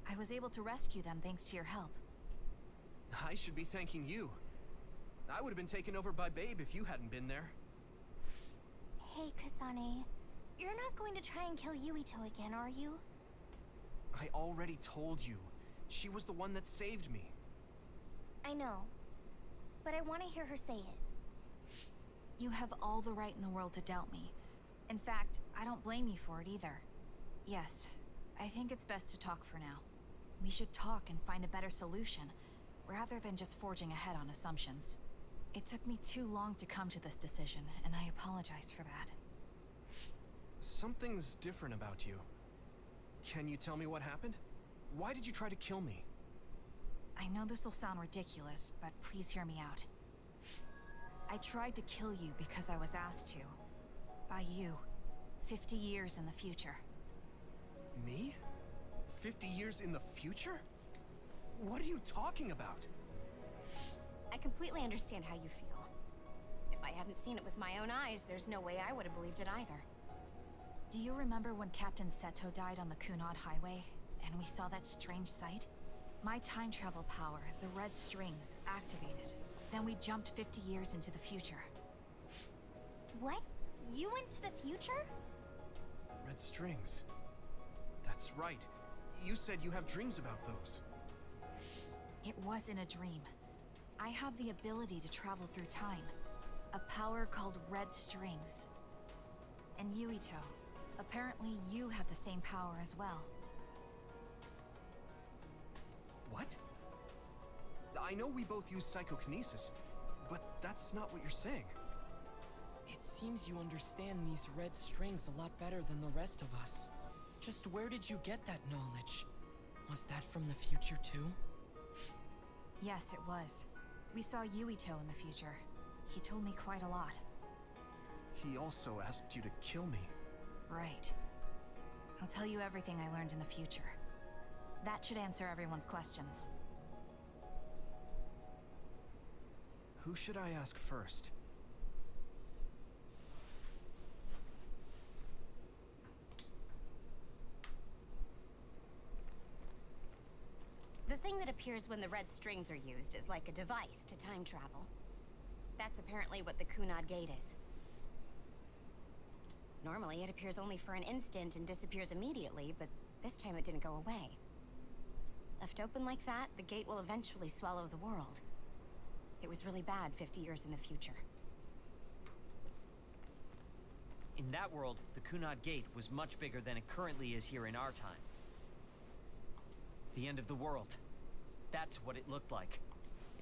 I was able to rescue them thanks to your help. I should be thanking you. I would have been taken over by Babe if you hadn't been there. Hey, Kasane. You're not going to try and kill Yuito again, are you? I already told you. She was the one that saved me. I know. But I want to hear her say it. You have all the right in the world to doubt me. In fact, I don't blame you for it either. Yes, I think it's best to talk for now. We should talk and find a better solution, rather than just forging ahead on assumptions. It took me too long to come to this decision, and I apologize for that. Something's different about you. Can you tell me what happened? Why did you try to kill me? I know this will sound ridiculous, but please hear me out. I tried to kill you because I was asked to. By you. 50 years in the future. Me? 50 years in the future? What are you talking about? I completely understand how you feel. If I hadn't seen it with my own eyes, there's no way I would have believed it either. Do you remember when Captain Seto died on the Kunad Highway, and we saw that strange sight? My time travel power, the red strings, activated. Then we jumped 50 years into the future. What? You went to the future? Red strings. That's right. You said you have dreams about those. It wasn't a dream. I have the ability to travel through time. A power called red strings. And Yuito, apparently you have the same power as well. What? I know we both use psychokinesis, but that's not what you're saying. It seems you understand these red strings a lot better than the rest of us. Just where did you get that knowledge? Was that from the future too? Yes, it was. We saw Yuito in the future. He told me quite a lot. He also asked you to kill me. Right. I'll tell you everything I learned in the future. That should answer everyone's questions. Who should I ask first? The thing that appears when the red strings are used is like a device to time travel. That's apparently what the Kunad Gate is. Normally, it appears only for an instant and disappears immediately, but this time it didn't go away. Left open like that, the gate will eventually swallow the world. It was really bad 50 years in the future. In that world, the Kunad Gate was much bigger than it currently is here in our time. The end of the world. That's what it looked like.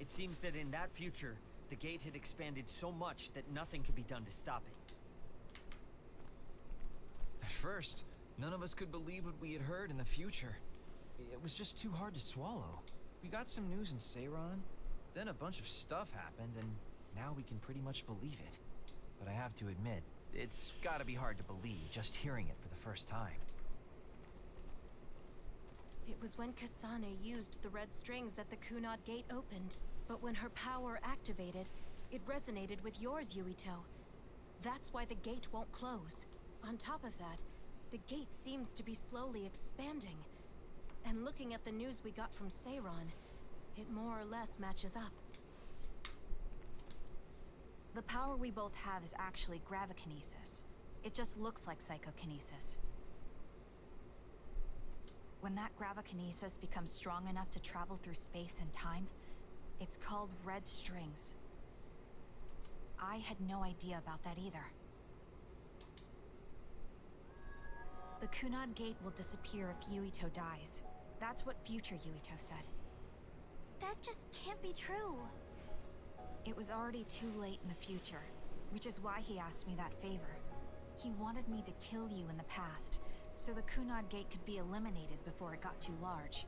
It seems that in that future, the gate had expanded so much that nothing could be done to stop it. At first, none of us could believe what we had heard in the future. It was just too hard to swallow. We got some news in Seiran, then a bunch of stuff happened, and now we can pretty much believe it. But I have to admit, it's gotta be hard to believe just hearing it for the first time. It was when Kasane used the red strings that the Kunad Gate opened. But when her power activated, it resonated with yours, Yuito. That's why the gate won't close. On top of that, the gate seems to be slowly expanding. And looking at the news we got from Seiran, it more or less matches up. The power we both have is actually gravikinesis. It just looks like psychokinesis. When that gravikinesis becomes strong enough to travel through space and time, it's called red strings. I had no idea about that either. The Kunad Gate will disappear if Yuito dies. That's what future Yuito said. That just can't be true. It was already too late in the future, which is why he asked me that favor. He wanted me to kill you in the past, so the Kunad Gate could be eliminated before it got too large.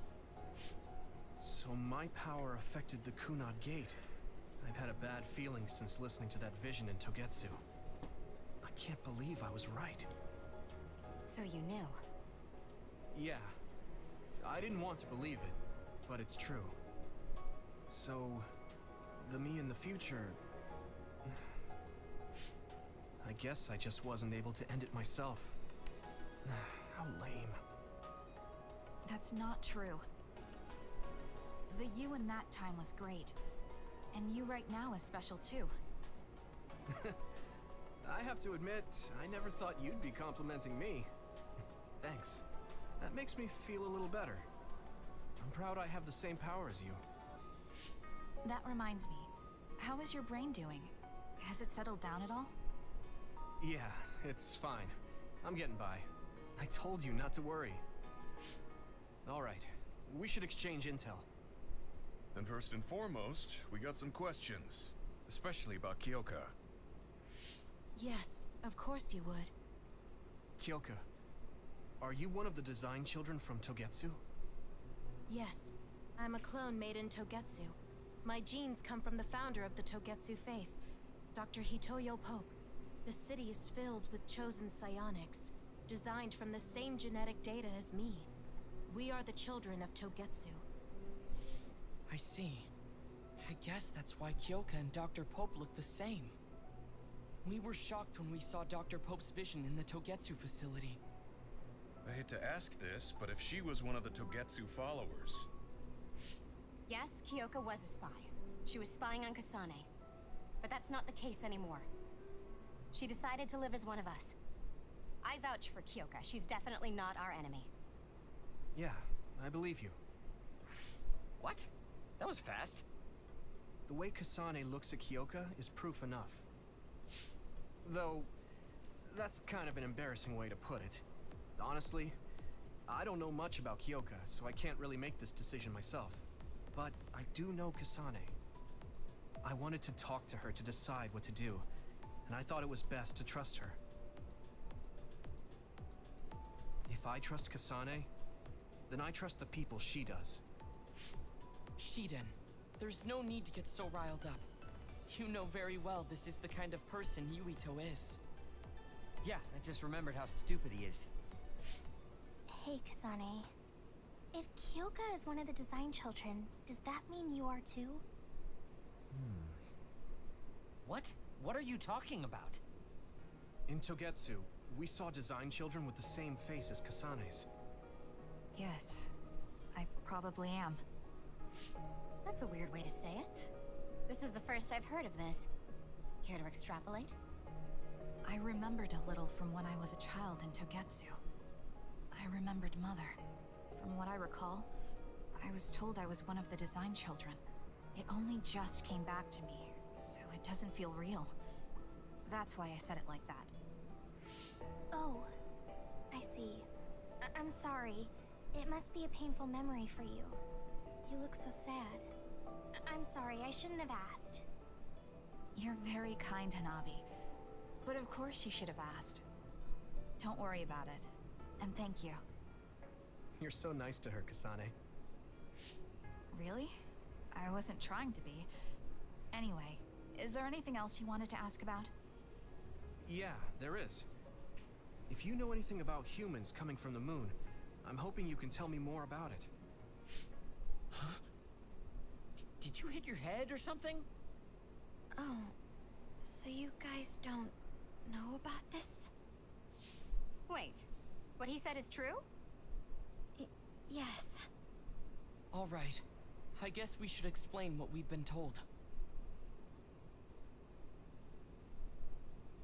So my power affected the Kunad Gate. I've had a bad feeling since listening to that vision in Togetsu. I can't believe I was right. So you knew? Yeah. I didn't want to believe it, but it's true. So, the me in the future... I guess I just wasn't able to end it myself. How lame. That's not true. The you in that time was great. And you right now is special too. I have to admit, I never thought you'd be complimenting me. Thanks. That makes me feel a little better. I'm proud I have the same power as you. That reminds me. How is your brain doing? Has it settled down at all? Yeah, it's fine. I'm getting by. I told you not to worry. All right, we should exchange intel. Then first and foremost, we got some questions. Especially about Kyoka. Yes, of course you would. Kyoka, are you one of the design children from Togetsu? Yes. I'm a clone made in Togetsu. My genes come from the founder of the Togetsu faith, Dr. Hitoyo Pope. The city is filled with chosen psionics, designed from the same genetic data as me. We are the children of Togetsu. I see. I guess that's why Kyoka and Dr. Pope look the same. We were shocked when we saw Dr. Pope's vision in the Togetsu facility. I hate to ask this, but if she was one of the Togetsu followers... Yes, Kyoka was a spy. She was spying on Kasane. But that's not the case anymore. She decided to live as one of us. I vouch for Kyoka. She's definitely not our enemy. Yeah, I believe you. What? That was fast. The way Kasane looks at Kyoka is proof enough. Though, that's kind of an embarrassing way to put it. Honestly, I don't know much about Kyoka, so I can't really make this decision myself. But I do know Kasane. I wanted to talk to her to decide what to do, and I thought it was best to trust her. If I trust Kasane, then I trust the people she does. Shiden, there's no need to get so riled up. You know very well this is the kind of person Yuito is. Yeah, I just remembered how stupid he is. Hey, Kasane. If Kyoka is one of the design children, does that mean you are too? What? What are you talking about? In Togetsu, we saw design children with the same face as Kasane's. Yes, I probably am. That's a weird way to say it. This is the first I've heard of this. Care to extrapolate? I remembered a little from when I was a child in Togetsu. I remembered Mother. From what I recall, I was told I was one of the design children. It only just came back to me, so it doesn't feel real. That's why I said it like that. Oh, I see. I'm sorry. It must be a painful memory for you. You look so sad. I'm sorry, I shouldn't have asked. You're very kind, Hanabi. But of course you should have asked. Don't worry about it. And thank you. You're so nice to her, Kasane. Really? I wasn't trying to be. Anyway, is there anything else you wanted to ask about? Yeah, there is. If you know anything about humans coming from the moon, I'm hoping you can tell me more about it. Huh? Did you hit your head or something? Oh, so you guys don't know about this? Wait, what he said is true? Yes. All right. I guess we should explain what we've been told.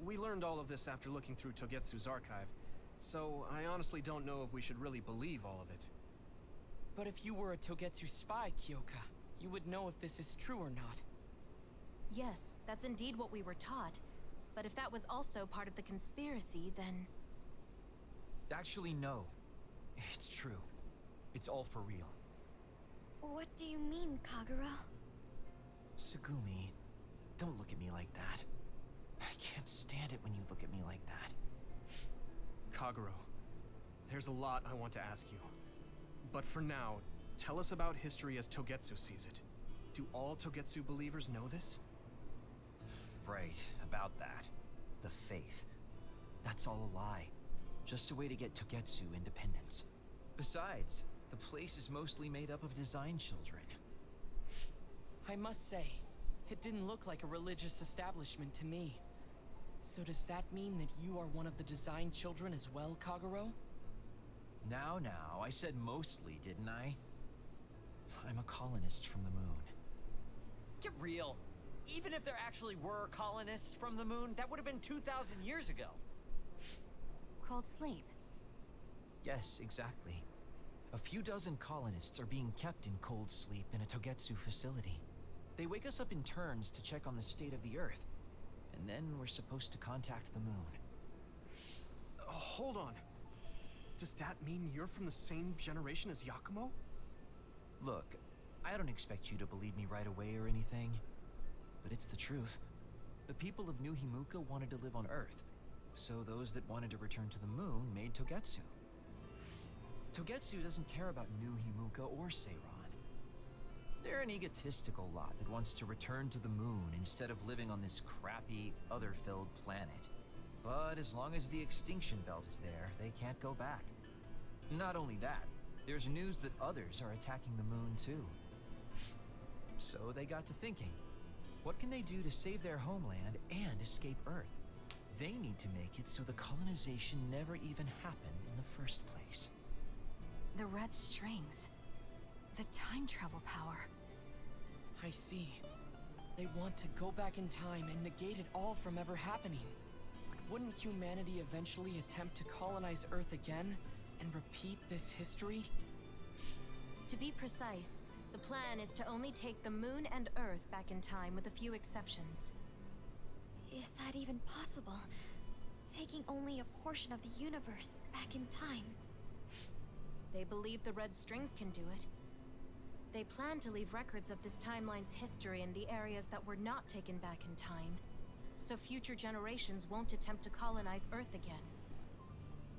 We learned all of this after looking through Togetsu's archive, so I honestly don't know if we should really believe all of it. But if you were a Togetsu spy, Kyoka, you would know if this is true or not. Yes, that's indeed what we were taught. But if that was also part of the conspiracy, then... Actually, no. It's true. It's all for real. What do you mean, Kagura? Tsugumi, don't look at me like that. I can't stand it when you look at me like that. Kaguro, there's a lot I want to ask you. But for now, tell us about history as Togetsu sees it. Do all Togetsu believers know this? Right, about that. The faith. That's all a lie. Just a way to get Togetsu independence. Besides, the place is mostly made up of design children. I must say, it didn't look like a religious establishment to me. So does that mean that you are one of the design children as well, Kaguro? Now, I said mostly, didn't I? I'm a colonist from the moon. Get real. Even if there actually were colonists from the moon, that would have been 2,000 years ago. Cold sleep. Yes, exactly. A few dozen colonists are being kept in cold sleep in a Togetsu facility. They wake us up in turns to check on the state of the Earth, and then we're supposed to contact the moon. Hold on. Does that mean you're from the same generation as Yakumo? Look, I don't expect you to believe me right away or anything, but it's the truth. The people of New Himuka wanted to live on Earth, so those that wanted to return to the moon made Togetsu. Togetsu doesn't care about New Himuka or Seiran. They're an egotistical lot that wants to return to the moon instead of living on this crappy, other-filled planet. But as long as the extinction belt is there, they can't go back. Not only that, there's news that others are attacking the moon too. So they got to thinking, what can they do to save their homeland and escape Earth? They need to make it so the colonization never even happened in the first place. The red strings. The time travel power. I see. They want to go back in time and negate it all from ever happening. Wouldn't humanity eventually attempt to colonize Earth again and repeat this history? To be precise, the plan is to only take the moon and Earth back in time with a few exceptions. Is that even possible? Taking only a portion of the universe back in time. They believe the red strings can do it. They plan to leave records of this timeline's history in the areas that were not taken back in time, so future generations won't attempt to colonize Earth again.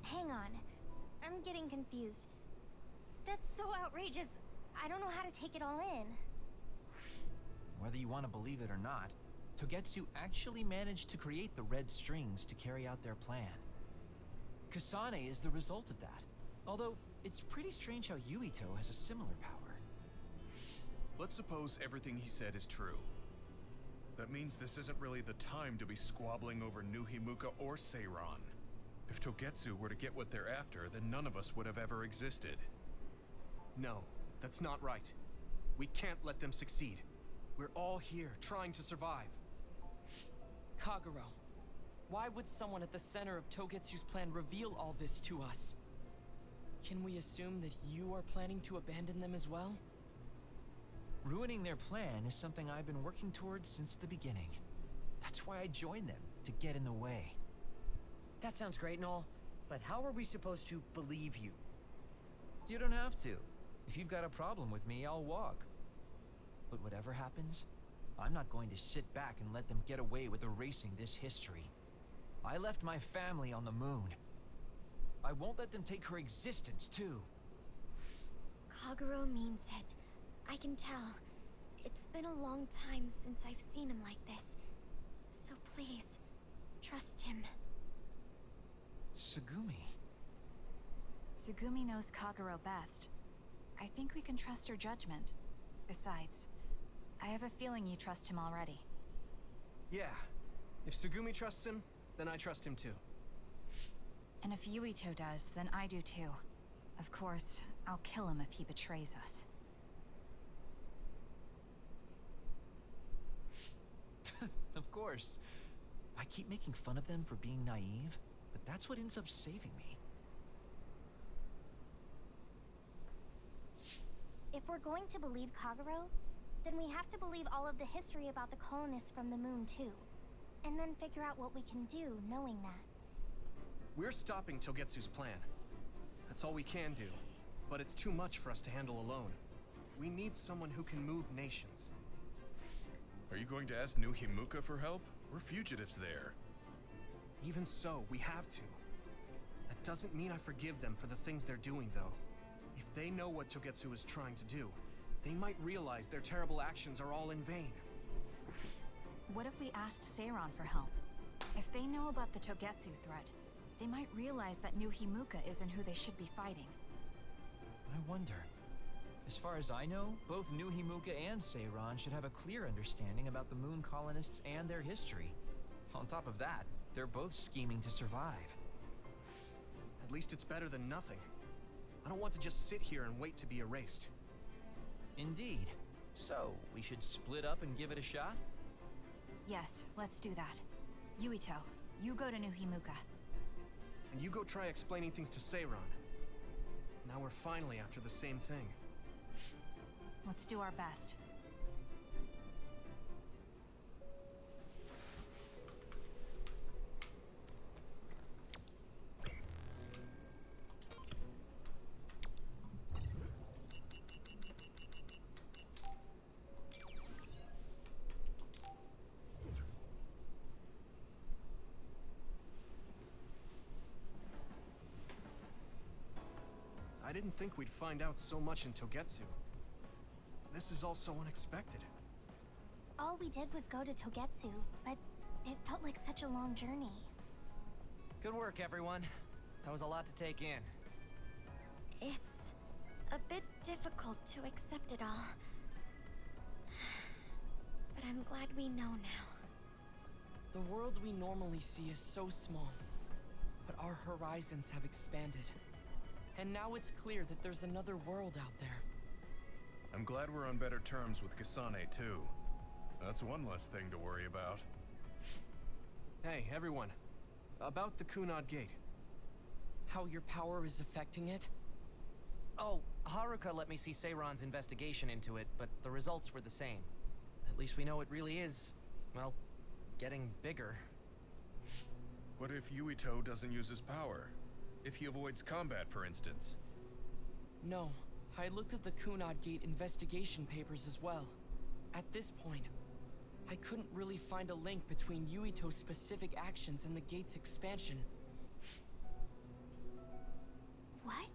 Hang on. I'm getting confused. That's so outrageous. I don't know how to take it all in. Whether you want to believe it or not, Togetsu actually managed to create the red strings to carry out their plan. Kasane is the result of that, although it's pretty strange how Yuito has a similar power. Let's suppose everything he said is true. That means this isn't really the time to be squabbling over New Himuka or Seiran. If Togetsu were to get what they're after, then none of us would have ever existed. No, that's not right. We can't let them succeed. We're all here, trying to survive. Kagero, why would someone at the center of Togetsu's plan reveal all this to us? Can we assume that you are planning to abandon them as well? Ruining their plan is something I've been working towards since the beginning. That's why I joined them, to get in the way. That sounds great and all, but how are we supposed to believe you? You don't have to. If you've got a problem with me, I'll walk. But whatever happens, I'm not going to sit back and let them get away with erasing this history. I left my family on the moon. I won't let them take her existence, too. Kagero means it. I can tell. It's been a long time since I've seen him like this. So please, trust him. Tsugumi. Tsugumi knows Kagero best. I think we can trust her judgment. Besides, I have a feeling you trust him already. Yeah. If Tsugumi trusts him, then I trust him too. And if Yuito does, then I do too. Of course, I'll kill him if he betrays us. Of course. I keep making fun of them for being naive, but that's what ends up saving me. If we're going to believe Kagero, then we have to believe all of the history about the colonists from the moon too. And then figure out what we can do knowing that. We're stopping Togetsu's plan. That's all we can do. But it's too much for us to handle alone. We need someone who can move nations. Are you going to ask New Himuka for help? We're fugitives there. Even so, we have to. That doesn't mean I forgive them for the things they're doing, though. If they know what Togetsu is trying to do, they might realize their terrible actions are all in vain. What if we asked Seiran for help? If they know about the Togetsu threat, they might realize that New Himuka isn't who they should be fighting. I wonder. As far as I know, both New Himuka and Seiran should have a clear understanding about the moon colonists and their history. On top of that, they're both scheming to survive. At least it's better than nothing. I don't want to just sit here and wait to be erased. Indeed. So, we should split up and give it a shot? Yes, let's do that. Yuito, you go to New Himuka. And you go try explaining things to Seiran. Now we're finally after the same thing. Let's do our best. I didn't think we'd find out so much in Togetsu. This is all so unexpected. All we did was go to Togetsu, but it felt like such a long journey. Good work, everyone. That was a lot to take in. It's a bit difficult to accept it all. But I'm glad we know now. The world we normally see is so small, but our horizons have expanded. And now it's clear that there's another world out there. I'm glad we're on better terms with Kasane, too. That's one less thing to worry about. Hey, everyone. About the Kunad Gate. How your power is affecting it? Oh, Haruka let me see Seiron's investigation into it, but the results were the same. At least we know it really is, well, getting bigger. What if Yuito doesn't use his power? If he avoids combat, for instance? No, I looked at the Kunad Gate investigation papers as well. At this point, I couldn't really find a link between Yuito's specific actions and the gate's expansion. What?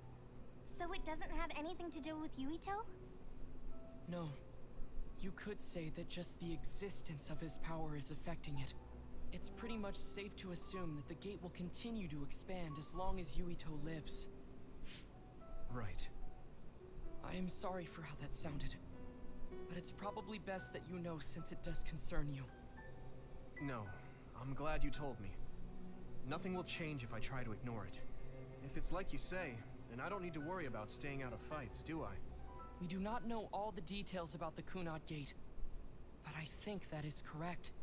So it doesn't have anything to do with Yuito? No. You could say that just the existence of his power is affecting it. It's pretty much safe to assume that the gate will continue to expand as long as Yuito lives. Right. I am sorry for how that sounded, but it's probably best that you know since it does concern you. No, I'm glad you told me. Nothing will change if I try to ignore it. If it's like you say, then I don't need to worry about staying out of fights, do I? We do not know all the details about the Kunad Gate, but I think that is correct.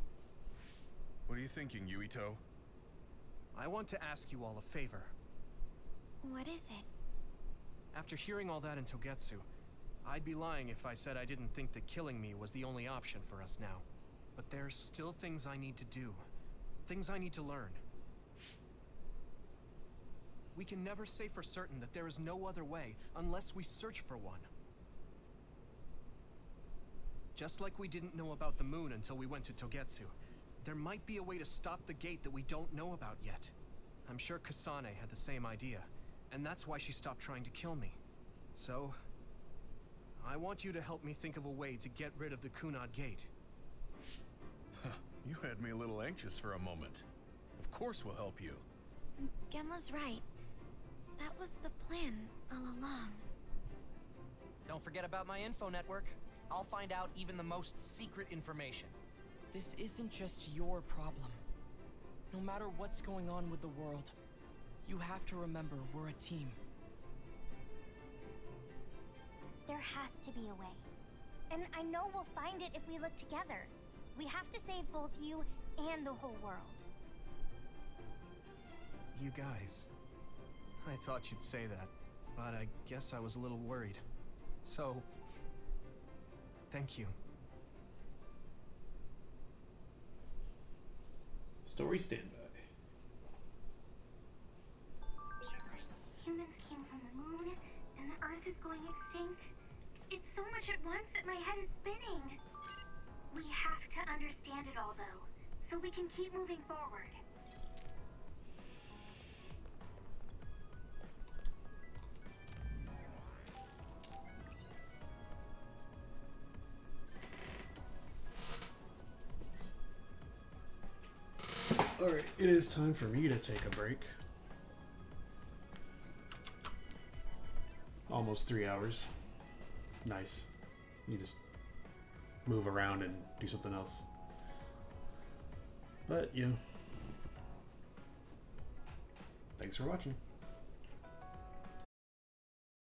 What are you thinking, Yuito? I want to ask you all a favor. What is it? After hearing all that in Togetsu, I'd be lying if I said I didn't think that killing me was the only option for us now. But there's still things I need to do. Things I need to learn. We can never say for certain that there is no other way unless we search for one. Just like we didn't know about the moon until we went to Togetsu, there might be a way to stop the gate that we don't know about yet. I'm sure Kasane had the same idea, and that's why she stopped trying to kill me. So, I want you to help me think of a way to get rid of the Kunad Gate. You had me a little anxious for a moment. Of course we'll help you. Gemma's right. That was the plan all along. Don't forget about my info network. I'll find out even the most secret information. This isn't just your problem. No matter what's going on with the world, you have to remember we're a team. There has to be a way. And I know we'll find it if we look together. We have to save both you and the whole world. You guys... I thought you'd say that, but I guess I was a little worried. So... thank you. Story standby. Humans came from the moon, and the Earth is going extinct. It's so much at once that my head is spinning. We have to understand it all, though, so we can keep moving forward. Alright, it is time for me to take a break. Almost 3 hours. Nice. You just move around and do something else. But, you know. Thanks for watching.